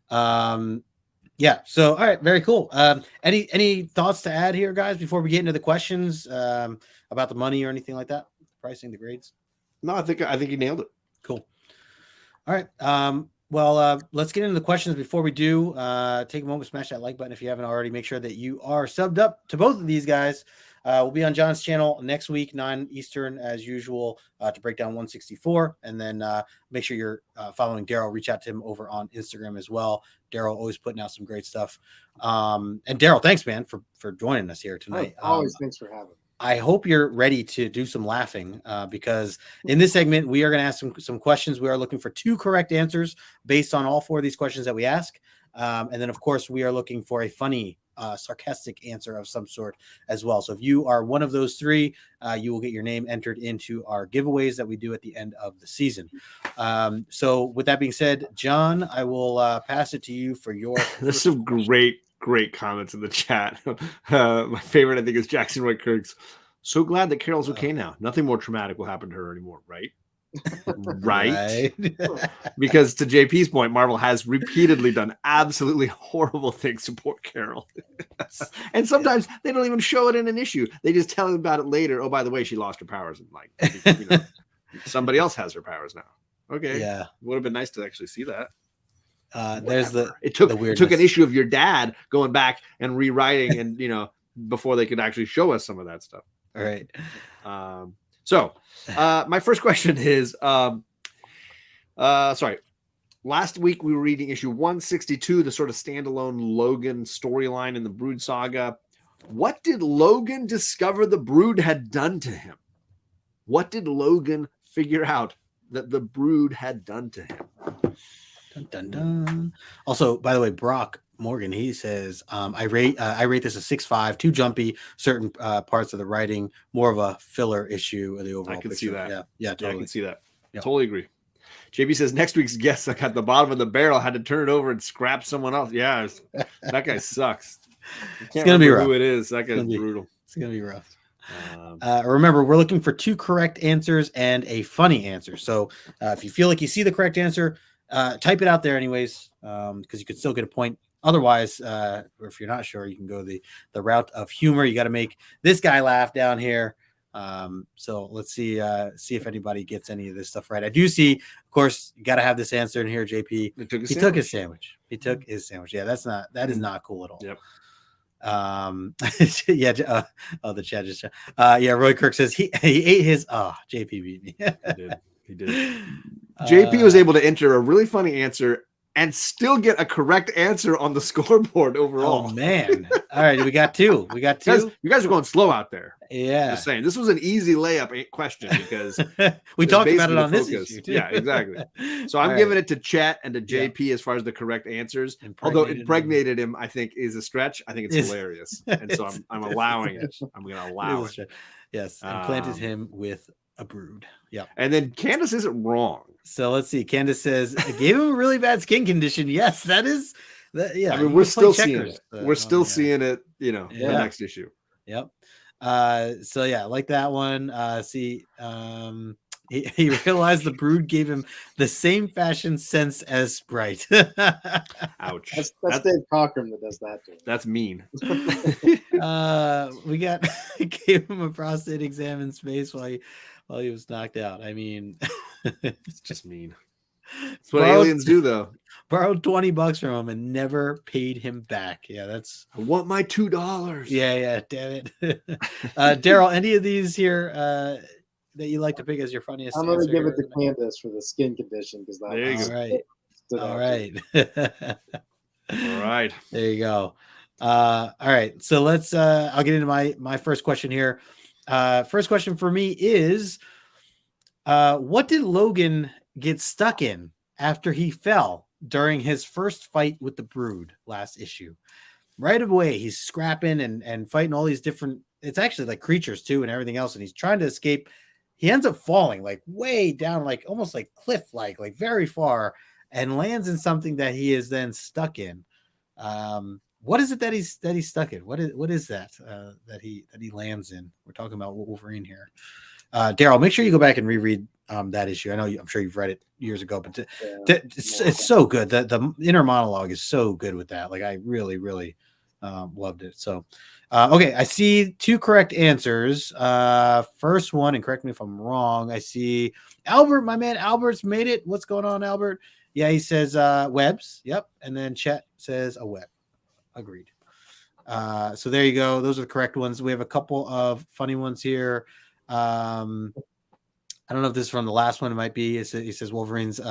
So, all right. Very cool. Any thoughts to add here, guys, before we get into the questions about the money or anything like that? Pricing, the grades? No, I think you nailed it. Cool. All right. Let's get into the questions. Before we do, take a moment, smash that like button if you haven't already. Make sure that you are subbed up to both of these guys. We'll be on John's channel next week, 9 Eastern, as usual, to break down 164. And then make sure you're following Darrell. Reach out to him over on Instagram as well. Darrell always putting out some great stuff. And Darrell, thanks, man, for joining us here tonight. Always thanks for having me. I hope you're ready to do some laughing because in this segment, we are going to ask some questions. We are looking for 2 correct answers based on all 4 of these questions that we ask. And then, of course, we are looking for a funny, sarcastic answer of some sort as well. So if you are one of those 3, you will get your name entered into our giveaways that we do at the end of the season. So with that being said, John, I will pass it to you for your. There's some great comments in the chat. My favorite, I think, is Jackson White Kirk's. So glad that Carol's okay now. Nothing more traumatic will happen to her anymore, right? Right. Because to JP's point, Marvel has repeatedly done absolutely horrible things to poor Carol. And sometimes they don't even show it in an issue. They just tell you about it later. Oh, by the way, she lost her powers. And like, somebody else has her powers now. Okay. Yeah. Would have been nice to actually see that. It took an issue of your dad going back and rewriting and before they could actually show us some of that stuff. All right. So my first question is sorry. Last week we were reading issue 162, the sort of standalone Logan storyline in the Brood saga. What did Logan discover the Brood had done to him? What did Logan figure out that the Brood had done to him? Dun, dun, dun. Also, by the way, Brock Morgan, he says, I rate this a 6.5, too jumpy, certain parts of the writing, more of a filler issue of the overall I can picture. see that. Yeah, totally. I can see that. Yep. Totally agree. JB says next week's guest like at the bottom of the barrel had to turn it over and scrap someone else. Yeah, that guy sucks. It's gonna be rough. Who it is? That guy's brutal. It's gonna be rough. Remember, we're looking for 2 correct answers and a funny answer. So if you feel like you see the correct answer, type it out there anyways, because you could still get a point. Otherwise, or if you're not sure, you can go the route of humor. You got to make this guy laugh down here. So let's see if anybody gets any of this stuff right. I do see, of course, you got to have this answer in here, JP. He took his sandwich. He took his sandwich. Yeah, that is not cool at all. Yep. The chat just Roy Kirk says he ate his JP beat me. He did. JP was able to enter a really funny answer and still get a correct answer on the scoreboard overall. Oh man. All right, we got 2. You guys are going slow out there. Yeah. Just saying. This was an easy layup question because we talked about it on this issue too. Yeah, exactly. So I'm giving it to Chet and to JP as far as the correct answers. Although impregnated him, I think is a stretch. I think it's hilarious. And so I'm allowing it. I'm going to allow it. Yes. Implanted him with a Brood. Yeah. And then Candace isn't wrong. So let's see. Candace says, it gave him a really bad skin condition. Yes, that is. Yeah. I mean, we're still seeing it. We're still seeing it, the next issue. Yep. So yeah, like that one. He realized the Brood gave him the same fashion sense as Sprite. Ouch. That's Dave Cockrum that does that. That's mean. We gave him a prostate exam in space while he was knocked out. I mean, it's just mean. That's what aliens do, though. Borrowed $20 from him and never paid him back. Yeah, I want my $2. Yeah, damn it. Darrell, any of these here that you like to pick as your funniest? I'm going to give it to Candace for the skin condition because all right. All right. There you go. All right. So let's. I'll get into my first question here. First question for me is, what did Logan get stuck in after he fell during his first fight with the Brood last issue? Right away, he's scrapping and fighting all these different. It's actually like creatures too and everything else, and he's trying to escape. He ends up falling like way down, like almost like cliff, like very far, and lands in something that he is then stuck in. What is it that he's stuck in? What is that that he lands in? We're talking about Wolverine here. Darrell, make sure you go back and reread that issue. I'm sure you've read it years ago, but it's so good. The inner monologue is so good with that. Like I really, really loved it. So, okay, I see 2 correct answers. First one, and correct me if I'm wrong. I see Albert, my man Albert's made it. What's going on, Albert? Yeah, he says webs. Yep, and then Chet says a web. Agreed. So there you go. Those are the correct ones. We have a couple of funny ones here. I don't know if this is from the last one. It might be. He says Wolverine's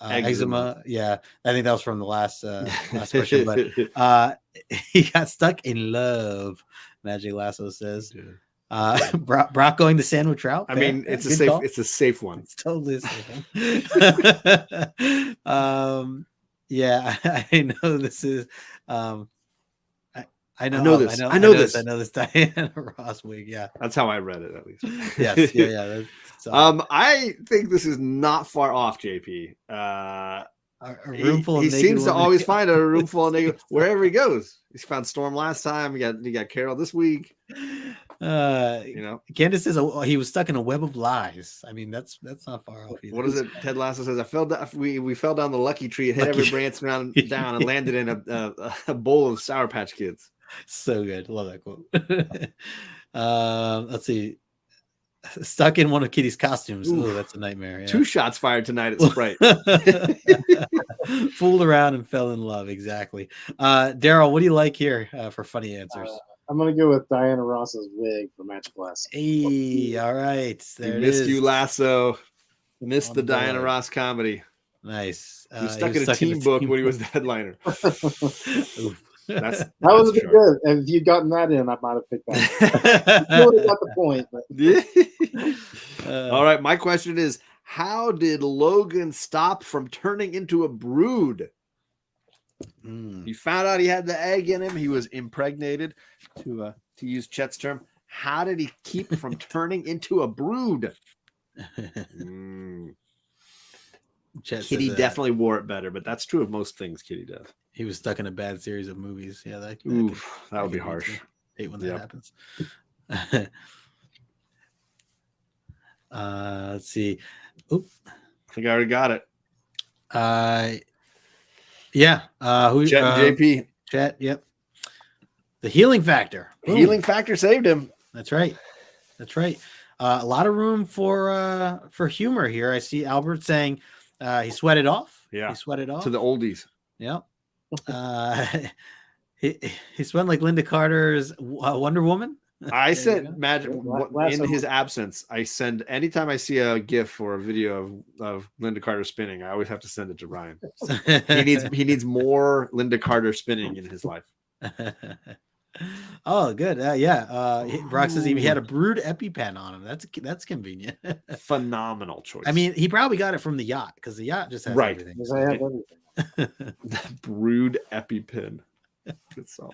eczema. Yeah, I think that was from the last question. But he got stuck in love. Magic Lasso says. Brock going to sandwich route. I mean, it's a safe one. It's totally a safe one. Yeah, I know this is. I know this. I know this Diana Ross wig. Yeah, that's how I read it at least. Yes, yeah. I think this is not far off, JP. A room full of he seems to women. always find a room full of naked wherever he goes. He's found Storm last time. You got Carol this week. Candace says he was stuck in a web of lies. I mean, that's not far off either. What is it? Ted Lasso says, "I fell down. We fell down the lucky tree, hit every branch down, and landed in a bowl of Sour Patch Kids." So good. Love that quote. Let's see. Stuck in one of Kitty's costumes. Oh, that's a nightmare. Yeah. 2 shots fired tonight at Sprite. Fooled around and fell in love. Exactly. Darrell, what do you like here for funny answers? I'm going to go with Diana Ross's wig for Magic Lasso. Hey, all right. There missed you, Lasso. Missed the Diana Ross comedy. Nice. He was stuck in a team book when he was the headliner. That was good. And if you'd gotten that in, I might have picked that. You would have got the point. But. All right. My question is, how did Logan stop from turning into a brood? He found out he had the egg in him. He was impregnated, to use Chet's term. How did he keep from turning into a brood? Kitty definitely wore it better, but that's true of most things Kitty does. He was stuck in a bad series of movies. Yeah, that would be harsh. Hate when that happens. Let's see. Oop. I think I already got it. Yeah. Chet and JP. Chet, yep. The healing factor. Boom. Healing factor saved him. That's right. A lot of room for humor here. I see Albert saying he sweated off. Yeah. He sweated off. To the oldies. Yeah. He spent like Linda Carter's Wonder Woman. I sent Magic in his absence. I send anytime I see a GIF or a video of Linda Carter spinning, I always have to send it to Ryan. he needs more Linda Carter spinning in his life. Oh, good. Yeah. Brock says he had a Brood EpiPen on him. That's convenient. Phenomenal choice. I mean, he probably got it from the yacht because the yacht just has everything. Because I have everything. The Brood EpiPen. Good song.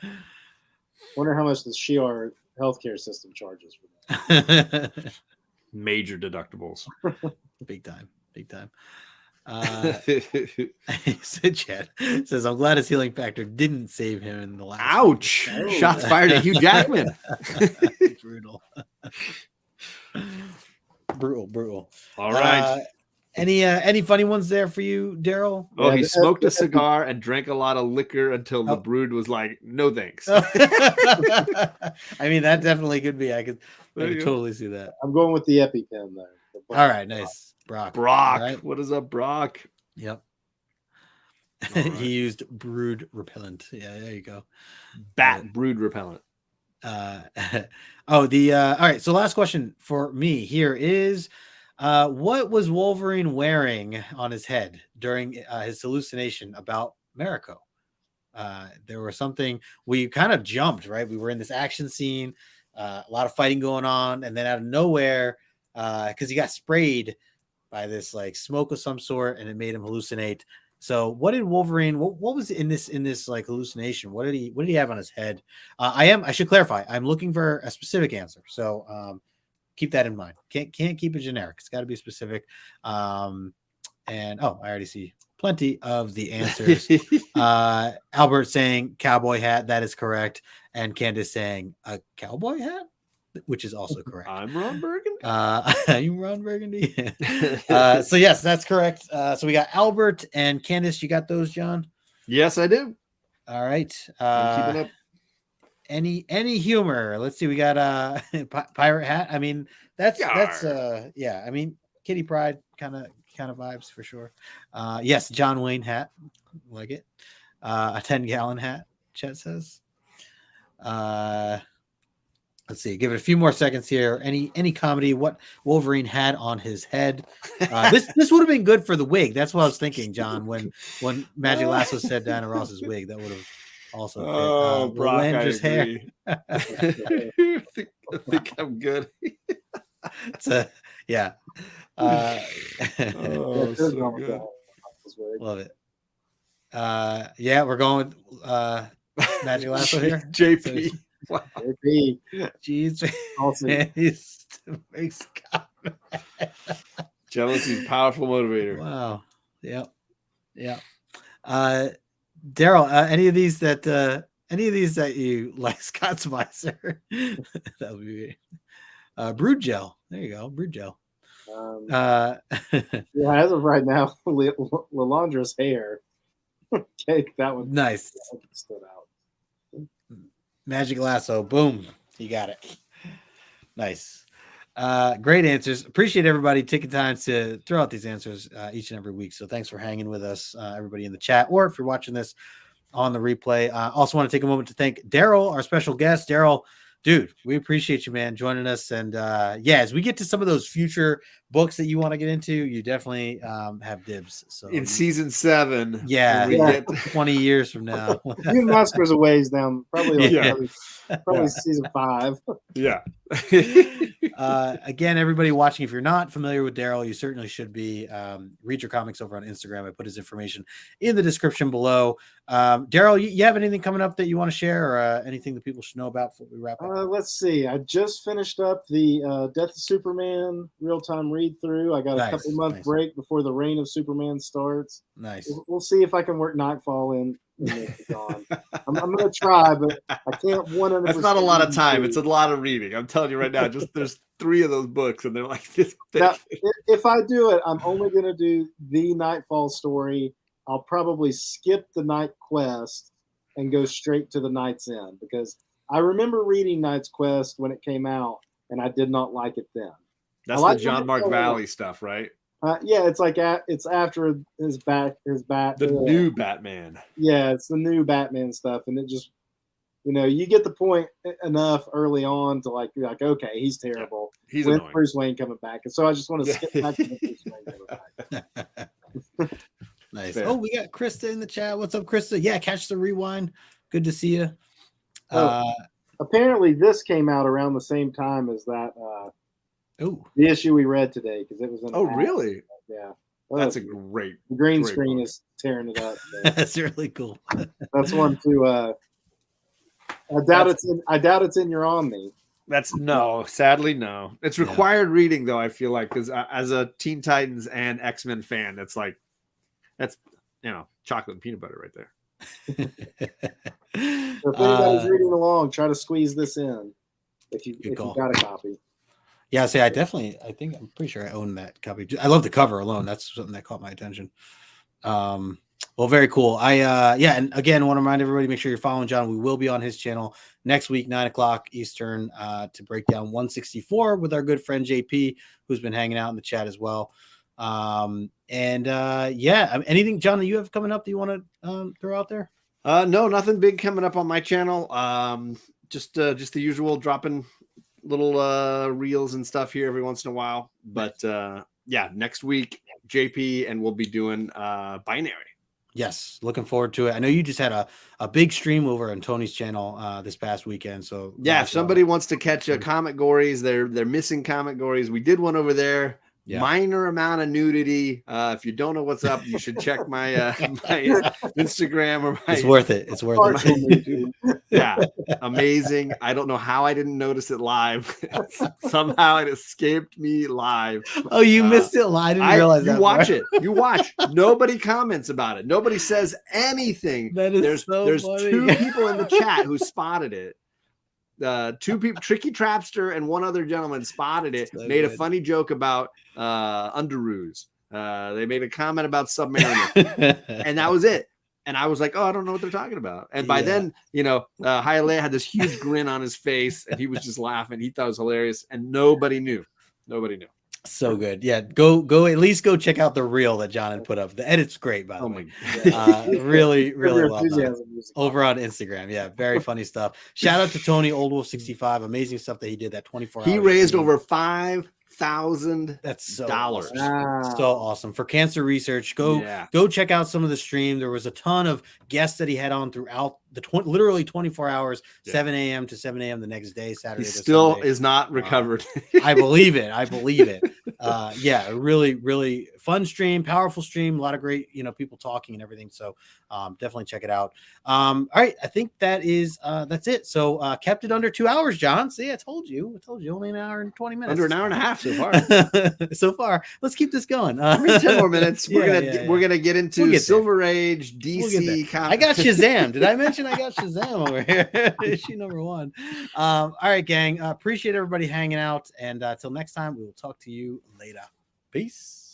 Wonder how much the Shi'ar healthcare system charges for that. Major deductibles. Big time. Chad says, I'm glad his healing factor didn't save him in the last. Ouch! One. Shots fired at Hugh Jackman. Brutal. All right. Any funny ones there for you, Darrell? Oh, he smoked a cigar and drank a lot of liquor until the Brood was like, no thanks. I mean, that definitely could be. I could totally see that. I'm going with the EpiPen there. All right, nice. Brock. Right. What is up, Brock? Yep. Right. He used Brood repellent. Yeah, there you go. Brood repellent. All right. So last question for me here is, what was Wolverine wearing on his head during his hallucination about Mariko? There was something we kind of jumped, right? We were in this action scene, a lot of fighting going on, and then out of nowhere, because he got sprayed by this like smoke of some sort, and it made him hallucinate. So, what did Wolverine? What was in this like hallucination? What did he have on his head? I should clarify. I'm looking for a specific answer. So, keep that in mind. Can't keep it generic. It's got to be specific. I already see plenty of the answers. Albert saying cowboy hat. That is correct. And Candace saying a cowboy hat, which is also correct. I'm Ron Burgundy. I'm Ron Burgundy. So yes, that's correct. So we got Albert and Candace. You got those, John? Yes, I do. All right. I'm keeping up. Any humor? Let's see. We got pirate hat. I mean, that's yeah. I mean, Kitty Pryde kind of vibes for sure. Yes, John Wayne hat, like it. A 10-gallon hat. Chet says. Let's see. Give it a few more seconds here. Any comedy? What Wolverine had on his head? This would have been good for the wig. That's what I was thinking, John. When Magic Lasso said Diana Ross's wig, that would have Also, oh, Brock, I Landra's hair. agree. I think I'm good. It's a yeah. Oh, there's so wrong with good. that. Love it. Yeah, we're going with Magic Lasso here. JP. Wow. JP. Jeez, Awesome. he's makes Jealousy's powerful motivator. Wow. Yep. Darrell, any of these that you like, Scott Spicer? That would be Brood Gel. There you go, Brood Gel. Yeah, as of right now, Lalandra's hair. Okay, that one Nice. stood out. Magic Lasso, boom, you got it. Nice. Great answers. Appreciate everybody taking time to throw out these answers each and every week. So thanks for hanging with us, everybody in the chat, or if you're watching this on the replay. Also want to take a moment to thank Darrell, our special guest. Darrell, dude, we appreciate you, man, joining us. And as we get to some of those future books that you want to get into, you definitely have dibs. So in season 7, we get 20 years from now. New Masters a ways down, probably probably season 5. Yeah. Again, everybody watching, if you're not familiar with Darrell, you certainly should be. Read your comics over on Instagram. I put his information in the description below. Darrell, you have anything coming up that you want to share, or anything that people should know about before we wrap up? Let's see. I just finished up the Death of Superman real-time read-through. I got a couple month break before the Reign of Superman starts. Nice. We'll see if I can work Nightfall in. I'm going to try, but I can't 100%. That's not a lot of time. It's a lot of reading. I'm telling you right now, just there's 3 of those books, and they're like this big. Now, if I do it, I'm only going to do the Nightfall story. I'll probably skip the Night Quest and go straight to the Night's End, because I remember reading Night's Quest when it came out, and I did not like it then. That's the John Mark Valley stuff, right? Yeah, it's like it's after his new Batman. Yeah, it's the new Batman stuff, and it just, you get the point enough early on to be like, okay, he's terrible. He's when annoying. Bruce Wayne coming back, and so I just want to skip back to the Bruce Wayne coming back. Nice. Fair. Oh, we got Krista in the chat. What's up, Krista? Yeah, catch the rewind. Good to see you. Apparently, this came out around the same time as that. The issue we read today, because it was in. Oh, really? Yeah. That's a great. The green great screen book. is tearing it up. That's really cool. That's one to. I doubt it's in your Omni. Sadly, no. It's required reading, though, I feel like, because as a Teen Titans and X-Men fan, that's chocolate and peanut butter right there. So if anybody's reading along, try to squeeze this in if you got a copy. Yeah, I'm pretty sure I own that copy. I love the cover alone. That's something that caught my attention. Well, very cool. And again, want to remind everybody, make sure you're following John. We will be on his channel next week, 9:00 Eastern, to break down 164 with our good friend JP, who's been hanging out in the chat as well. Anything, John, that you have coming up that you want to throw out there? No, nothing big coming up on my channel. Just the usual, dropping little reels and stuff here every once in a while. But next week, JP, and we'll be doing Binary. Yes, looking forward to it. I know you just had a big stream over on Tony's channel this past weekend. So if somebody wants to catch Comic Gories, they're missing Comic Gories. We did one over there. Yeah. Minor amount of nudity. If you don't know what's up, you should check my Instagram or my. It's worth it. It's worth it. Yeah, amazing. I don't know how I didn't notice it live. Somehow it escaped me live. Oh, you missed it live. I didn't realize that. You watch it. You watch. Nobody comments about it. Nobody says anything. There's funny. 2 people in the chat who spotted it. 2 people, Tricky Trapster and one other gentleman, spotted it, made a funny joke about underoos. They made a comment about Submariner, and that was it. And I was like, oh, I don't know what they're talking about. And by then, Hialeah had this huge grin on his face, and he was just laughing. He thought it was hilarious, and nobody knew. So good. Yeah, go at least go check out the reel that John had put up. The edit's great, by the way. Really well done. Over on Instagram. Yeah, very funny stuff. Shout out to Tony Oldwolf65. Amazing stuff that he did that 24 hours. He raised over $5,000. That's so dollars. Awesome. So awesome for cancer research. Go check out some of the stream. There was a ton of guests that he had on throughout literally 24 hours, 7 a.m. to 7 a.m. the next day, Saturday. He to still Sunday. is not recovered. I believe it. Yeah, really, really fun stream, powerful stream, a lot of great, people talking and everything. So definitely check it out. All right, I think that's it. So kept it under 2 hours, John. See, I told you only an hour and 20 minutes. Under an hour and a half so far. Let's keep this going. 10 more minutes. We're gonna get into Silver Age DC. I got Shazam. Did I mention I got Shazam over here? Issue number 1. All right, gang. Appreciate everybody hanging out. And till next time, we will talk to you later. Peace.